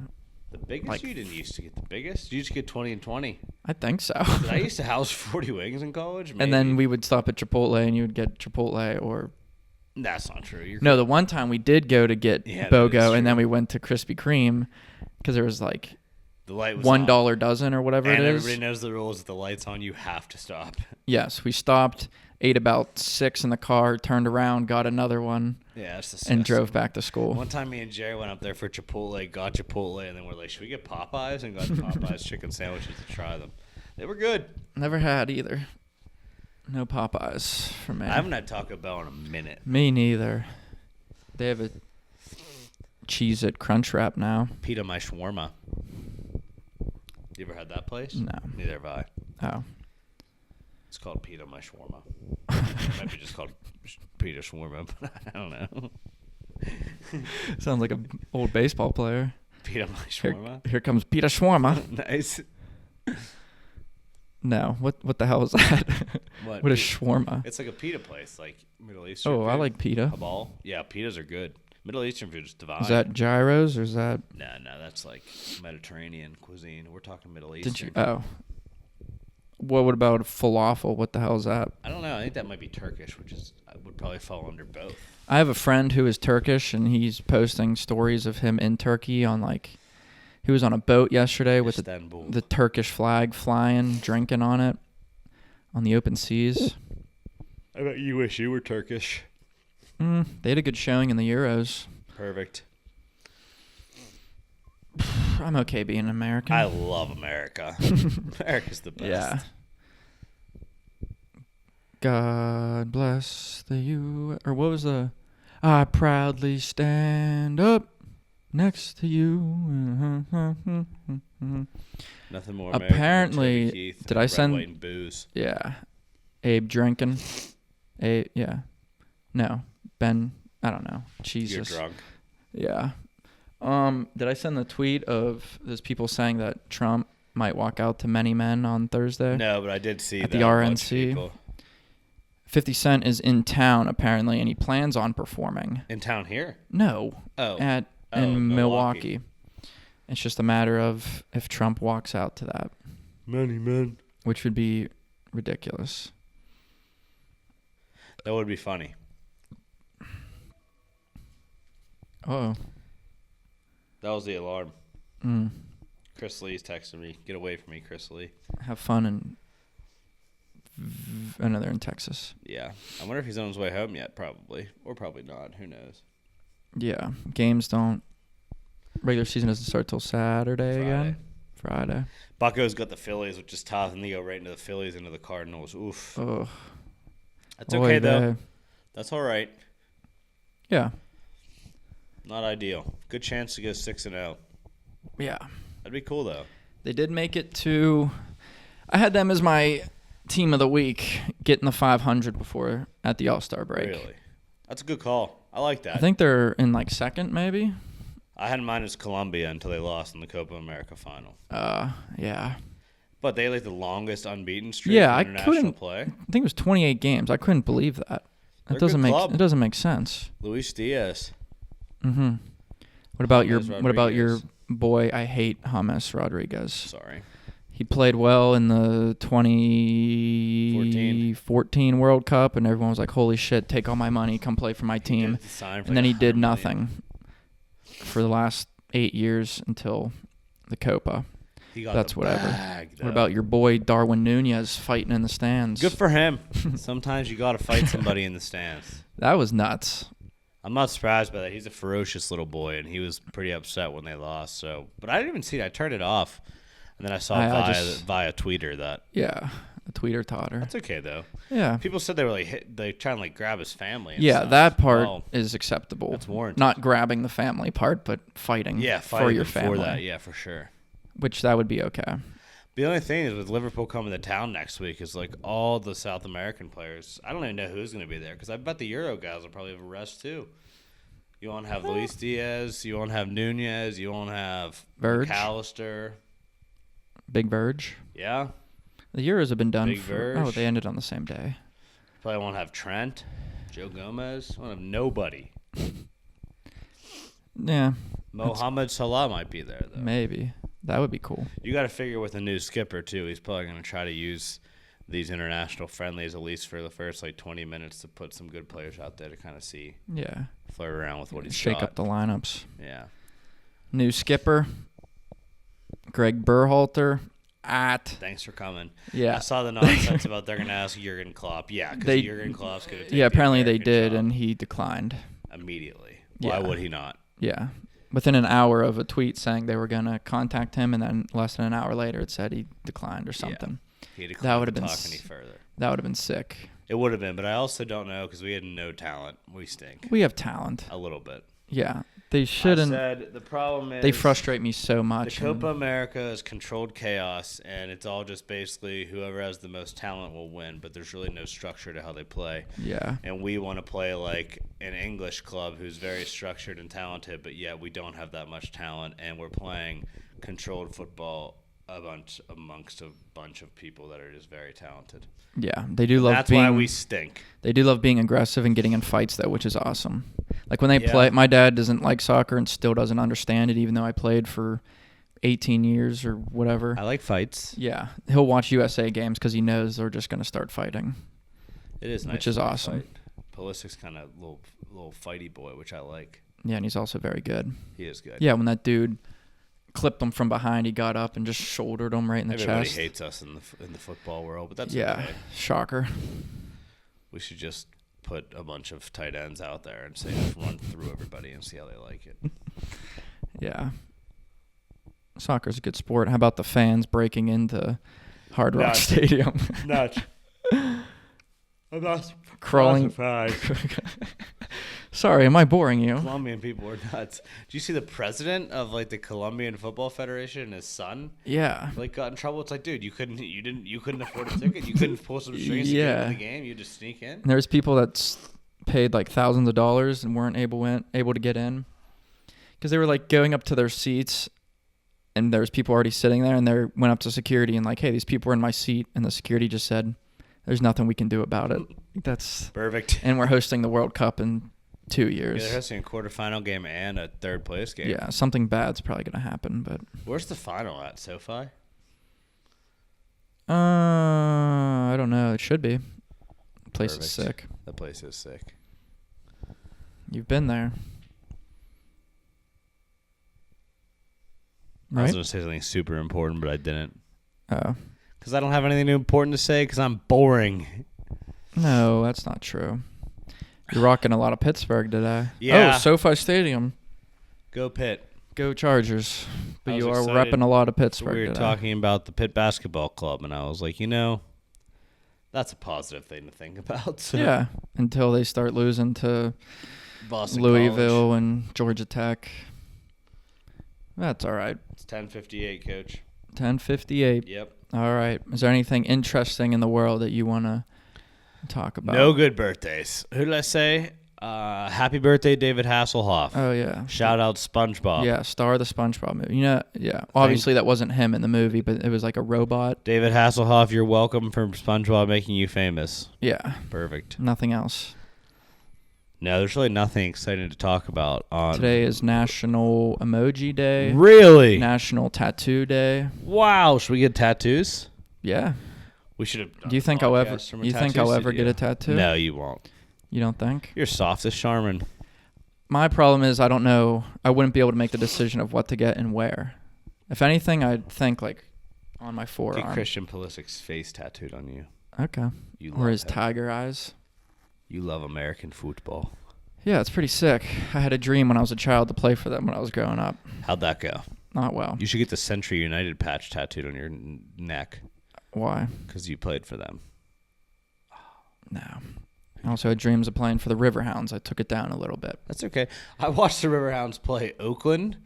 biggest. Like, you didn't used to get the biggest. You used to get 20 and 20. I think so. Did I used to house 40 wings in college? Maybe. And then we would stop at Chipotle, and you would get Chipotle or. That's not true. No, the one time we did go to get BOGO, and then we went to Krispy Kreme because there was like the light was $1 dozen or whatever and it is. Everybody knows the rules. If the light's on, you have to stop. Yes, we stopped, ate about 6 in the car, turned around, got another one, and drove back to school. One time, me and Jerry went up there for Chipotle, got Chipotle, and then we're like, should we get Popeyes? And got Popeyes chicken sandwiches to try them. They were good. Never had either. No Popeyes for me. I haven't had Taco Bell in a minute. Me neither. They have a Cheez-It Crunch Wrap now. Pita My Shawarma. You ever had that place? No. Neither have I. Oh. It's called Pita My Shawarma. It might be just called Pita Shawarma, but I don't know. Sounds like an old baseball player. Pita My Shawarma? Here comes Pita Shawarma. Nice. No. What the hell is that? What is shawarma? It's like a pita place, like Middle Eastern food. I like pita. Habal. Yeah, pitas are good. Middle Eastern food is divine. Is that gyros or is that? No, that's like Mediterranean cuisine. We're talking Middle Eastern. Did you? Oh. What about falafel? What the hell is that? I don't know. I think that might be Turkish, which would probably fall under both. I have a friend who is Turkish, and he's posting stories of him in Turkey on like. He was on a boat yesterday with the Turkish flag flying, drinking on it, on the open seas. I bet you wish you were Turkish. They had a good showing in the Euros. Perfect. I'm okay being American. I love America. America's the best. Yeah. God bless the U. Or what was the? I proudly stand up. Next to you. Nothing more. Apparently, than Keith did I send? White and booze. Yeah. Abe drinking. Yeah. No. Ben. I don't know. Jesus. You're drunk. Yeah. Did I send the tweet of those people saying that Trump might walk out to Many Men on Thursday? No, but I did see at the RNC. 50 Cent is in town apparently, and he plans on performing. In town here? No. Oh. In Milwaukee. It's just a matter of if Trump walks out to that. Many men. Which would be ridiculous. That would be funny. Oh. That was the alarm. Chris Lee's texting me. Get away from me, Chris Lee. Have fun in... I know they're in Texas. Yeah. I wonder if he's on his way home yet, probably. Or probably not. Who knows? Yeah. Games don't... Regular season doesn't start till Saturday again. Friday. Bucco's got the Phillies, which is tough, and they go right into the Phillies, into the Cardinals. Oof. Ugh. That's okay, though. That's all right. Yeah. Not ideal. Good chance to go 6-0. Yeah. That'd be cool, though. They did make it to... I had them as my team of the week, getting the 500 before at the All-Star break. Really? That's a good call. I like that. I think they're in like second, maybe. I had mine as Colombia until they lost in the Copa America final. Yeah. But they like the longest unbeaten streak in international play. I think it was 28 games. I couldn't believe that. It doesn't make sense. Luis Diaz. Mm-hmm. What about your boy? I hate James Rodriguez. Sorry. He played well in the 2014 World Cup, and everyone was like, "Holy shit! Take all my money, come play for my team." And then he did nothing for the last 8 years until the Copa. That's whatever. Bag, what about your boy Darwin Nunez fighting in the stands? Good for him. Sometimes you got to fight somebody in the stands. That was nuts. I'm not surprised by that. He's a ferocious little boy, and he was pretty upset when they lost. So, but I didn't even see it. I turned it off, and then I saw via Twitter that. Yeah, a tweeter taught her. That's okay though. Yeah. People said they were they trying to grab his family. And yeah, stuff. that part is acceptable. That's warranted. Not grabbing the family part, but fighting. Yeah, fighting for your family. For that, yeah, for sure. Which that would be okay. The only thing is with Liverpool coming to town next week is like all the South American players. I don't even know who's going to be there because I bet the Euro guys will probably have a rest too. You won't have Luis Diaz. You won't have Nunez. You won't have McAllister. Big Verge. Yeah. The Euros have been done. Big Verge. They ended on the same day. Probably won't have Trent, Joe Gomez. Won't have nobody. Yeah. Mohamed Salah might be there though. Maybe. That would be cool. You got to figure with a new skipper too. He's probably going to try to use these international friendlies at least for the first 20 minutes to put some good players out there to kind of see. Yeah. Flirt around with what he's Shake got. up the lineups. Yeah. New skipper, Greg Berhalter. Thanks for coming. Yeah. I saw the nonsense about they're going to ask Jurgen Klopp. Yeah, because Jurgen Klopp's going to take apparently they did, job and he declined. Immediately. Why would he not? Yeah. Within an hour of a tweet saying they were going to contact him, and then less than an hour later it said he declined or something. Yeah. He declined to talk any further. That would have been sick. It would have been, but I also don't know because we had no talent. We stink. We have talent. A little bit. Yeah. They shouldn't. I said the problem is they frustrate me so much. The Copa America is controlled chaos, and it's all just basically whoever has the most talent will win, but there's really no structure to how they play. Yeah. And we want to play like an English club who's very structured and talented, but yet we don't have that much talent, and we're playing controlled football amongst a bunch of people that are just very talented. Yeah, they do love. That's why we stink. They do love being aggressive and getting in fights, though, which is awesome. Like when they play, my dad doesn't like soccer and still doesn't understand it, even though I played for 18 years or whatever. I like fights. Yeah, he'll watch USA games because he knows they're just going to start fighting. It is nice, which is awesome. Pulisic's kind of little fighty boy, which I like. Yeah, and he's also very good. He is good. Yeah, when that dude clipped him from behind, he got up and just shouldered him right in the chest. Everybody hates us in the football world, but that's okay. Shocker. We should just put a bunch of tight ends out there and say just run through everybody and see how they like it. Yeah. Soccer's a good sport. How about the fans breaking into Hard Rock Stadium? Nuts. I'm not crawling. Sorry, am I boring you? Colombian people are nuts. Do you see the president of the Colombian Football Federation and his son? Yeah. Got in trouble. It's like, dude, you couldn't afford a ticket. You couldn't pull some strings to get into the game. You just sneak in. And there's people that paid thousands of dollars and weren't able to get in because they were going up to their seats, and there's people already sitting there, and they went up to security and hey, these people are in my seat, and the security just said, "There's nothing we can do about it." That's perfect. And we're hosting the World Cup in 2 years. Yeah, they're hosting a quarterfinal game and a third place game. Yeah, something bad's probably going to happen. But where's the final at? SoFi? I don't know. It should be. The place is sick. The place is sick. You've been there. Right? I was going to say something super important, but I didn't. Oh. Because I don't have anything important to say because I'm boring. No, that's not true. You're rocking a lot of Pittsburgh today. Yeah. Oh, SoFi Stadium. Go Pitt. Go Chargers. But you are excited. repping a lot of Pittsburgh We were today. talking about the Pitt Basketball Club, and I was like, that's a positive thing to think about. So. Yeah, until they start losing to Boston Louisville College. and Georgia Tech. That's all right. It's 10:58, Coach. 10:58. Yep. All right. Is there anything interesting in the world that you want to talk about? No good birthdays. Who did I say? Happy birthday, David Hasselhoff. Oh, yeah. Shout out SpongeBob. Yeah, star of the SpongeBob movie. Yeah. Obviously, that wasn't him in the movie, but it was like a robot. David Hasselhoff, you're welcome for SpongeBob making you famous. Yeah. Perfect. Nothing else. No, there's really nothing exciting to talk about. Today is National Emoji Day. Really? National Tattoo Day. Wow. Should we get tattoos? Yeah. We should have. Do you think I'll ever get a tattoo? No, you won't. You don't think? You're soft as Charmin. My problem is I don't know. I wouldn't be able to make the decision of what to get and where. If anything, I'd think like on my forearm. Get Christian Pulisic's face tattooed on you. Okay. Or his tiger eyes. You love American football. Yeah, it's pretty sick. I had a dream when I was a child to play for them when I was growing up. How'd that go? Not well. You should get the Century United patch tattooed on your neck. Why? Because you played for them. No. I also had dreams of playing for the Riverhounds. I took it down a little bit. That's okay. I watched the Riverhounds play Oakland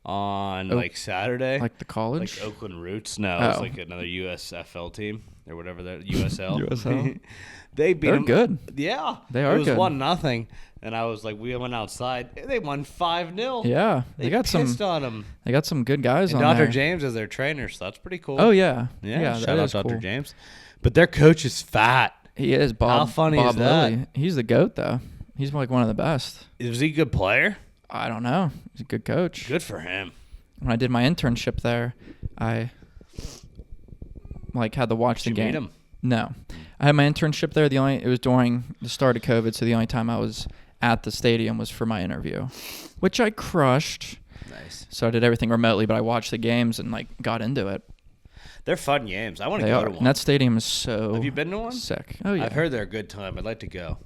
on like Saturday. Like the college? Like Oakland Roots. No, it was like another USFL team or whatever that USL. USL. They beat them. They're good. Yeah. They are good. It was 1-0. And I was like, we went outside. They won 5-0. Yeah. They got pissed on them. They got some good guys and on there. Dr. James is their trainer, so that's pretty cool. Oh, yeah. Yeah, shout out Dr. James. But their coach is fat. He is, Bob. How funny Bob is that? Lilly. He's the GOAT, though. He's like one of the best. Is he a good player? I don't know. He's a good coach. Good for him. When I did my internship there, I had to watch the game. Did you meet him? No. I had my internship there. It was during the start of COVID, so the only time I was at the stadium was for my interview, which I crushed. Nice. So I did everything remotely, but I watched the games and got into it. They're fun games. I want to go to one. And that stadium is so Have you been to one? Sick. Oh, yeah. I've heard they're a good time. I'd like to go.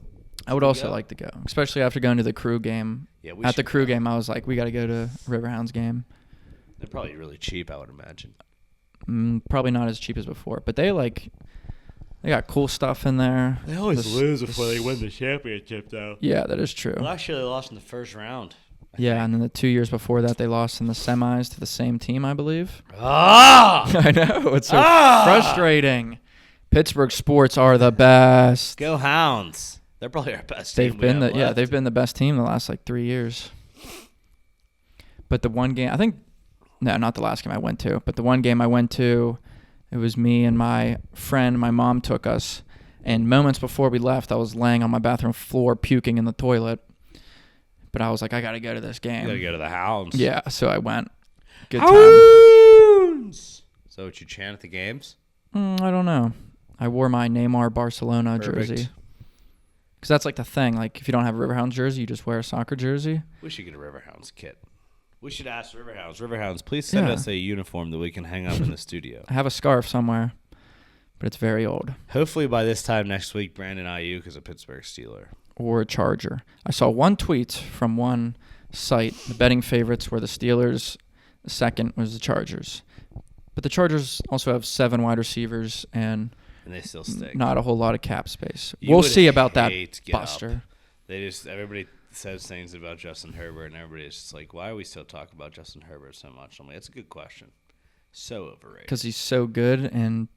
I would also like to go, especially after going to the Crew game. Yeah, at the Crew game, I was like, we got to go to Riverhounds game. They're probably really cheap, I would imagine. Probably not as cheap as before, but they got cool stuff in there. They always lose before they win the championship, though. Yeah, that is true. Well, actually, they lost in the first round. Yeah, and then the 2 years before that, they lost in the semis to the same team, I believe. Ah! I know. It's so frustrating. Pittsburgh sports are the best. Go Hounds. They're probably our best team. They've been the best team the last 3 years. But the one game, not the last game I went to, but the one game I went to, it was me and my friend. My mom took us, and moments before we left, I was laying on my bathroom floor puking in the toilet. But I was like, I got to go to this game. You got to go to the Hounds. Yeah, so I went. Good Hounds! time. So what you chant at the games? I don't know. I wore my Neymar Barcelona jersey. Because that's the thing. If you don't have a Riverhounds jersey, you just wear a soccer jersey. We should get a Riverhounds kit. We should ask Riverhounds. Riverhounds, please send us a uniform that we can hang up in the studio. I have a scarf somewhere, but it's very old. Hopefully by this time next week, Brandon Ayuk is a Pittsburgh Steeler. Or a Charger. I saw one tweet from one site. The betting favorites were the Steelers. The second was the Chargers. But the Chargers also have 7 wide receivers and they still stink. Not a whole lot of cap space. We'll see about that, Buster. Everybody says things about Justin Herbert, and everybody's just like, why are we still talking about Justin Herbert so much? I'm like, that's a good question. So overrated. Because he's so good and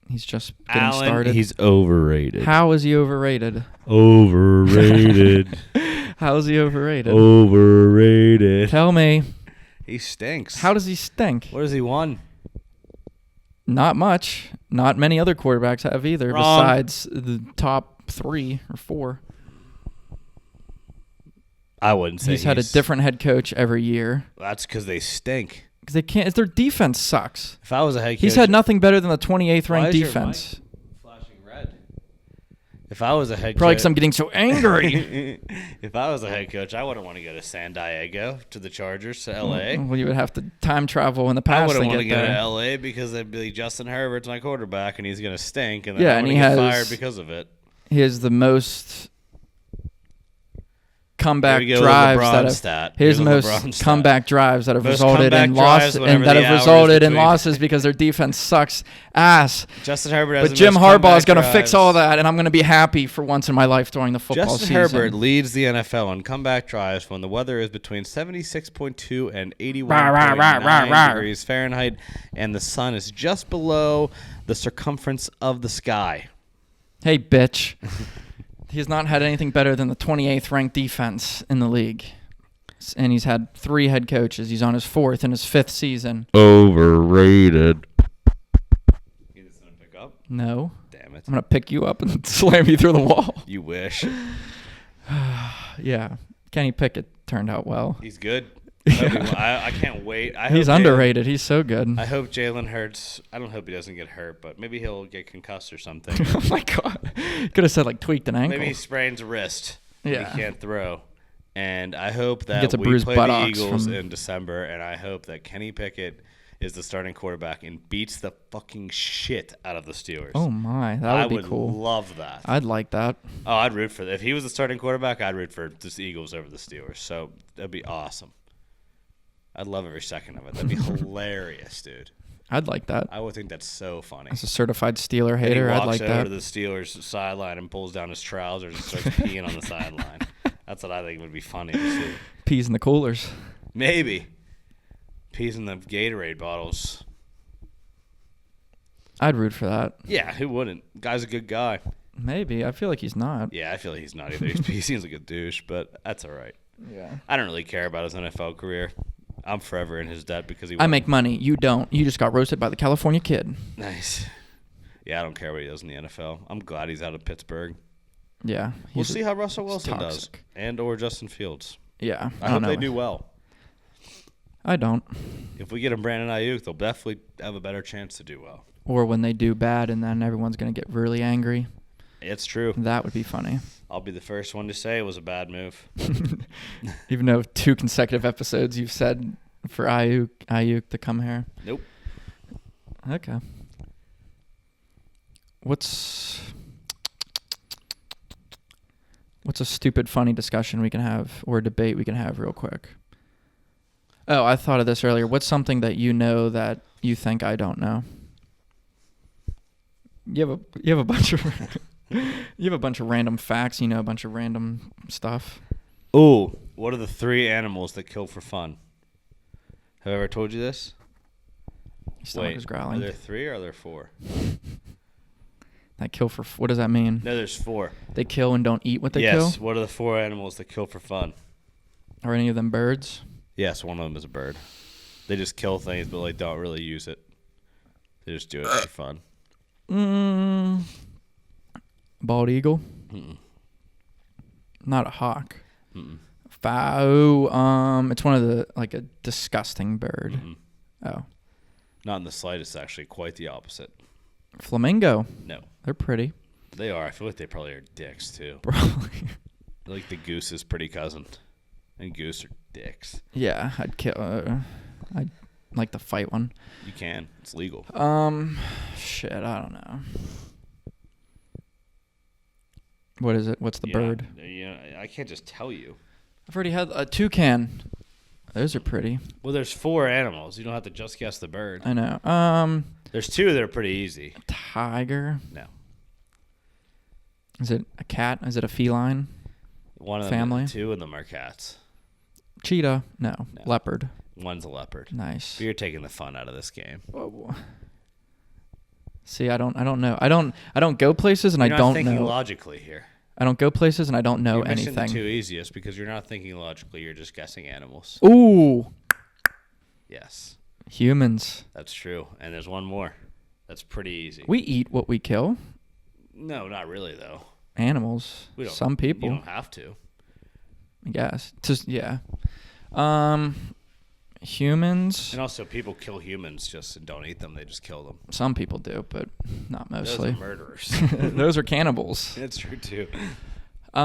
he's just getting started. He's overrated. How is he overrated? Overrated. How is he overrated? Overrated. Tell me. He stinks. How does he stink? What has he won? Not much. Not many other quarterbacks have either, Wrong. Besides the top 3 or 4. I wouldn't say he's had a different head coach every year. That's because they stink. Because they can't. Their defense sucks. If I was a head coach, he's had nothing better than the 28th ranked defense. Flashing red. If I was a head coach, probably because I'm getting so angry. If I was a head coach, I wouldn't want to go to San Diego to the Chargers to L.A. Well, you would have to time travel in the past. I wouldn't want to go to L.A. because they'd be like, Justin Herbert's my quarterback and he's going to stink, and then I'm going to get fired because of it. He has the most comeback drives that have resulted in losses because their defense sucks ass. Justin Herbert has but Jim Harbaugh is going to fix all that, and I'm going to be happy for once in my life during the football season. Justin Herbert leads the NFL in comeback drives when the weather is between 76.2 and 81.9 degrees Fahrenheit, and the sun is just below the circumference of the sky. Hey, bitch. He's not had anything better than the 28th ranked defense in the league. And he's had 3 head coaches. He's on his 4th and his 5th season. Overrated. You just gonna pick up? No. Damn it. I'm going to pick you up and slam you through the wall. You wish. Yeah. Kenny Pickett turned out well. He's good. I can't wait. He's underrated. He's so good. I hope Jalen Hurts. I don't hope he doesn't get hurt, but maybe he'll get concussed or something. Oh my God! Could have said tweaked an ankle. Maybe he sprains a wrist. Yeah. He can't throw, And I hope that we play the Eagles in December, and I hope that Kenny Pickett is the starting quarterback and beats the fucking shit out of the Steelers. Oh, my. That would be cool. I would love that. I'd like that. Oh, I'd root for that. If he was the starting quarterback, I'd root for the Eagles over the Steelers. So that'd be awesome. I'd love every second of it. That'd be hilarious, dude. I'd like that. I would think that's so funny. As a certified Steeler hater, I'd like that. He walks over to the Steelers sideline and pulls down his trousers and starts peeing on the sideline. That's what I think would be funny to see. Peas in the coolers. Maybe. Peas in the Gatorade bottles. I'd root for that. Yeah, who wouldn't? Guy's a good guy. Maybe. I feel like he's not. Yeah, I feel like he's not either. He seems like a douche, but that's all right. Yeah. I don't really care about his NFL career. I'm forever in his debt because he. I make money. You don't. You just got roasted by the California kid. Nice. Yeah, I don't care what he does in the NFL. I'm glad he's out of Pittsburgh. Yeah. We'll see how Russell Wilson does, and or Justin Fields. Yeah. I hope they do well. I don't. If we get him Brandon Ayuk, they'll definitely have a better chance to do well. Or when they do bad, and then everyone's gonna get really angry. It's true. That would be funny. I'll be the first one to say it was a bad move. Even though 2 consecutive episodes you've said for Ayuk to come here. Nope. Okay. What's a stupid, funny discussion we can have or debate we can have real quick? Oh, I thought of this earlier. What's something that you know that you think I don't know? You have a bunch of you have a bunch of random facts. You know a bunch of random stuff. Ooh, what are the 3 animals that kill for fun? Have I ever told you this? Your stomach is growling. Are there 3 or are there 4? That kill for what does that mean? No, there's 4. They kill and don't eat what they kill? Yes. What are the 4 animals that kill for fun? Are any of them birds? Yes, one of them is a bird. They just kill things, but like don't really use it. They just do it for fun. Bald eagle? Mm-mm. Not a hawk. Mm-mm. It's one of the like a disgusting bird. Mm-mm. Oh. Not in the slightest, actually. Quite the opposite. Flamingo. No. They're pretty. They are. I feel like they probably are dicks too. Probably. Like the goose's pretty cousin. And goose are dicks. Yeah, I'd kill. I'd like to fight one. You can. It's legal. Shit, I don't know. What is it? What's the bird? I can't just tell you. I've already had a toucan. Those are pretty. Well, there's 4 animals. You don't have to just guess the bird. I know. There's 2 that are pretty easy. Tiger. No. Is it a cat? Is it a feline? One of family? them. 2 of them are cats. Cheetah. No. Leopard. One's a leopard. Nice. But you're taking the fun out of this game. Whoa. See, I don't know. I don't go places and I don't know. You're not thinking logically here. I don't go places and I don't know anything. You're missing the 2 easiest because you're not thinking logically. You're just guessing animals. Ooh. Yes. Humans. That's true. And there's one more. That's pretty easy. We eat what we kill. No, not really though. Animals. Some people. You don't have to. I guess. Yeah. Humans. And also, people kill humans just and don't eat them. They just kill them. Some people do, but not mostly. Those are murderers. Those are cannibals. That's true, too. You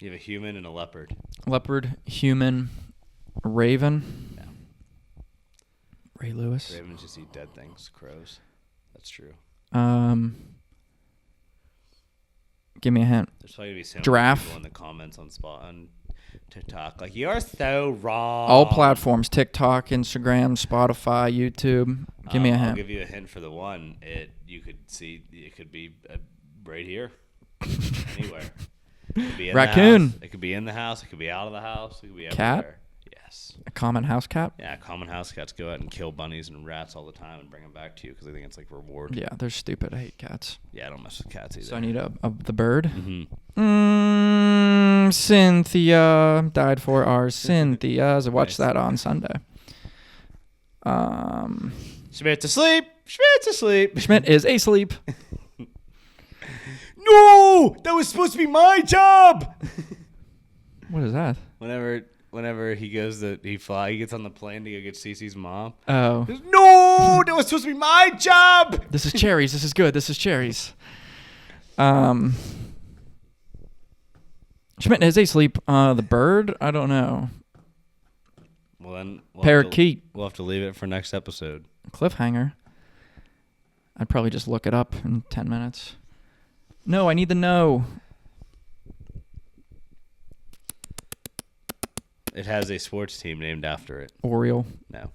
have a human and a leopard. Leopard, human, raven. Yeah. Ray Lewis. Ravens just eat dead things. Crows. That's true. Give me a hint. There's probably going to be so giraffe. many people in the comments on TikTok like, you're so wrong. All platforms. TikTok, Instagram, Spotify, YouTube. Give me a hint. I'll give you a hint for the one. You could see, it could be right here. Anywhere. It could be in raccoon. The house. It could be in the house. It could be out of the house. It could be cat? everywhere. Yes. A common house cat? Yeah, common house cats go out and kill bunnies and rats all the time and bring them back to you because they think it's like reward. Yeah, they're stupid. I hate cats. Yeah, I don't mess with cats either. So I need the bird. Mm-hmm. Cynthia died for our Cynthias. I watched that on Sunday. Schmidt's asleep. Schmidt's asleep. Schmidt is asleep. No, that was supposed to be my job. What is that? Whenever he goes he gets on the plane to go get Cece's mom. Oh. He goes, no, that was supposed to be my job. This is cherries. This is good. This is cherries. Schmidt and his sleep. The bird? I don't know. Well, then Parakeet. We'll have to leave it for next episode. Cliffhanger. I'd probably just look it up in 10 minutes. No, I need to know. It has a sports team named after it. Oriole. No.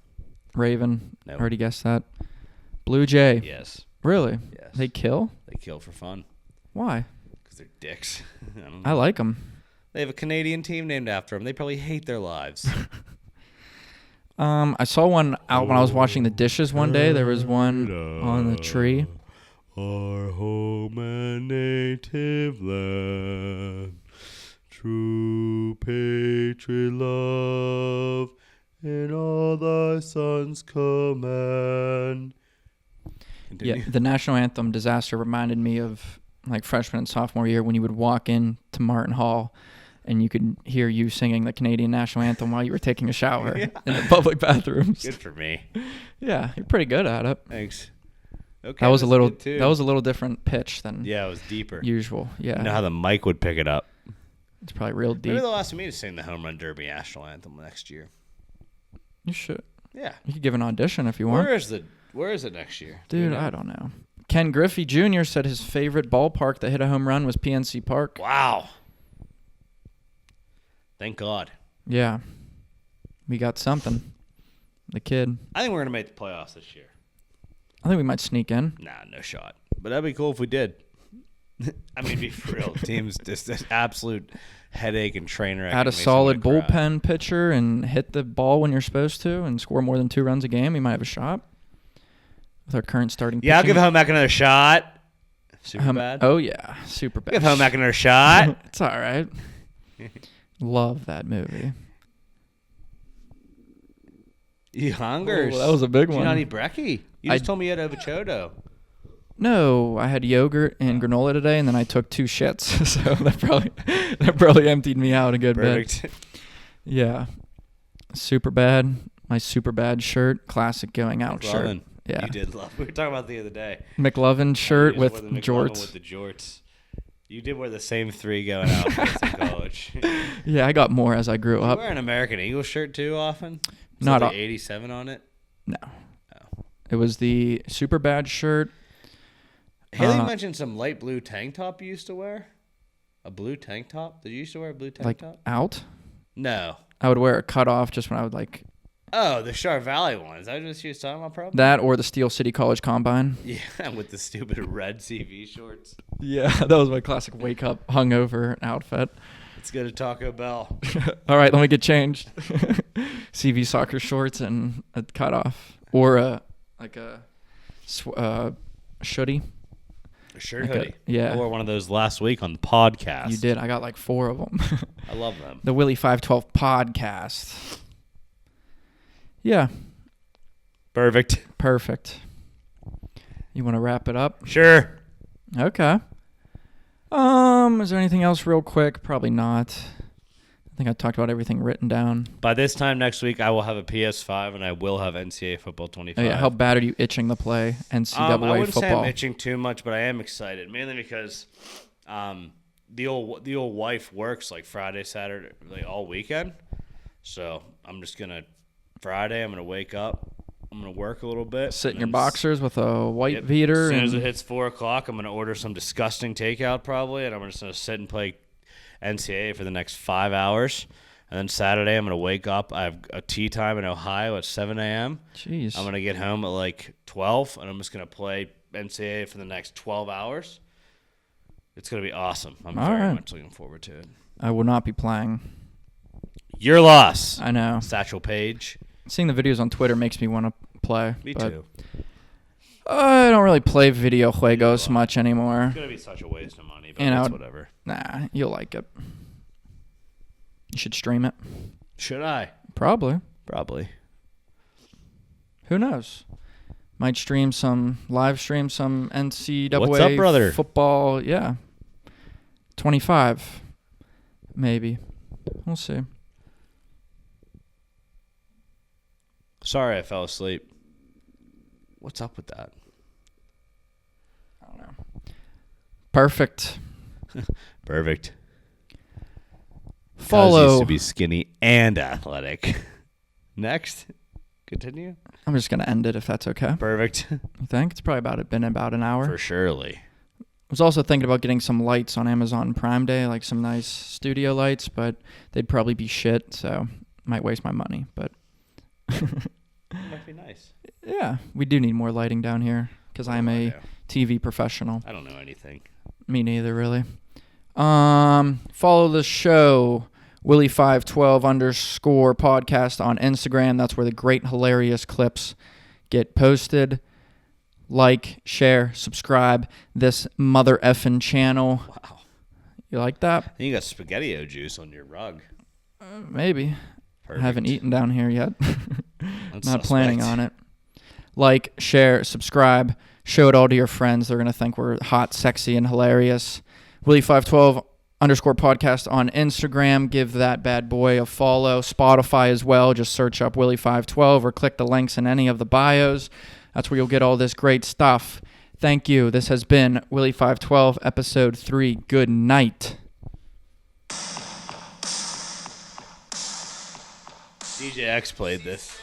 Raven. No. Already guessed that. Blue Jay. Yes. Really? Yes. They kill? They kill for fun. Why? Because they're dicks. I don't know. I like them. They have a Canadian team named after them. They probably hate their lives. I saw one out when I was washing the dishes one day. There was one on the tree. Our home and native land, true patriot love, in all thy sons command. Continue. Yeah, the national anthem disaster reminded me of like freshman and sophomore year when you would walk in to Martin Hall and you could hear you singing the Canadian national anthem while you were taking a shower in the public bathrooms. Good for me. Yeah, you're pretty good at it. Thanks. Okay, that was a little different pitch than it was deeper. Usual. Yeah. You know how the mic would pick it up. It's probably real deep. Maybe they'll ask me to sing the Home Run Derby national anthem next year. You should. Yeah. You could give an audition if you want. Where is it next year? Dude, I don't know. Ken Griffey Jr. said his favorite ballpark that hit a home run was PNC Park. Wow. Thank God. Yeah. We got something. The kid. I think we're going to make the playoffs this year. I think we might sneak in. Nah, no shot. But that'd be cool if we did. I mean, be for real. Team's just an absolute headache and trainer. Add a solid bullpen pitcher and hit the ball when you're supposed to and score more than 2 runs a game. We might have a shot with our current starting pitching. Yeah, I'll give Homack another shot. Super bad? Oh, yeah. Super bad. Give Homack another shot. It's all right. Love that movie. You hungers. Oh, that was a big one. Did you not eat brekkie? You just told me you had ovichodo. No, I had yogurt and granola today, and then I took 2 shits, so that probably emptied me out a good bit. Yeah, super bad. My super bad shirt, classic going out McLovin. shirt. Yeah, you did love. We were talking about the other day. McLovin shirt with jorts. With the jorts. You did wear the same 3 going out in college. Yeah, I got more as I grew up. You wear an American Eagle shirt too often? Not like 87 on it. No. Oh. It was the super bad shirt. Haley mentioned some light blue tank top you used to wear. A blue tank top? Did you used to wear a blue tank top? Out? No. I would wear a cutoff just when I would like. Oh, the Char Valley one. Is that what she was talking about, probably? That or the Steel City College Combine. Yeah, with the stupid red CV shorts. Yeah, that was my classic wake up hungover outfit. Let's go to Taco Bell. All right, let me get changed. CV soccer shorts and a cutoff, or a shooty. A shirt hoodie. Yeah. I wore one of those last week on the podcast. You did. I got like 4 of them. I love them. The Willy512 podcast. Yeah. Perfect. You want to wrap it up? Sure. Okay. Is there anything else real quick? Probably not. I think I talked about everything written down. By this time next week, I will have a PS5 and I will have NCAA Football 25. Oh, yeah. How bad are you itching to play NCAA football? I wouldn't say I'm itching too much, but I am excited, mainly because the old wife works like Friday, Saturday, like all weekend. So I'm just gonna Friday. I'm gonna wake up. I'm gonna work a little bit. Sit in your boxers with a white beater. As soon as it hits 4:00, I'm gonna order some disgusting takeout probably, and I'm just gonna sit and play NCAA for the next 5 hours. And then Saturday, I'm gonna wake up. I have a tea time in Ohio at 7 a.m. Jeez. I'm gonna get home at like 12, and I'm just gonna play NCAA for the next 12 hours. It's gonna be awesome. I'm very much looking forward to it. I will not be playing. Your loss. I know. Satchel Paige. Seeing the videos on Twitter makes me want to play. Me too. I don't really play video juegos much anymore. It's going to be such a waste of money, but it's whatever. Nah, you'll like it. You should stream it. Should I? Probably. Who knows? Might live stream some NCAA What's up, brother? Football. Yeah. 25. Maybe. We'll see. Sorry I fell asleep. What's up with that? I don't know. Perfect. Follow. Cuz used to be skinny and athletic. Next. Continue. I'm just going to end it if that's okay. Perfect. You think? It's probably been about an hour. For surely. I was also thinking about getting some lights on Amazon Prime Day, like some nice studio lights, but they'd probably be shit, so might waste my money. But might be nice. Yeah, we do need more lighting down here because I'm a TV professional. I don't know anything. Me neither, really. Follow the show, Willy512 _ podcast on Instagram. That's where the great, hilarious clips get posted. Like, share, subscribe this mother effing channel. Wow. You like that? And you got SpaghettiO juice on your rug. Maybe. Perfect. I haven't eaten down here yet. Not suspect. Planning on it. Like, share, subscribe, show it all to your friends. They're going to think we're hot, sexy, and hilarious. Willy512 _ podcast on Instagram. Give that bad boy a follow. Spotify as well. Just search up Willy512 or click the links in any of the bios. That's where you'll get all this great stuff. Thank you. This has been Willy512 episode 3. Good night. DJ X played this.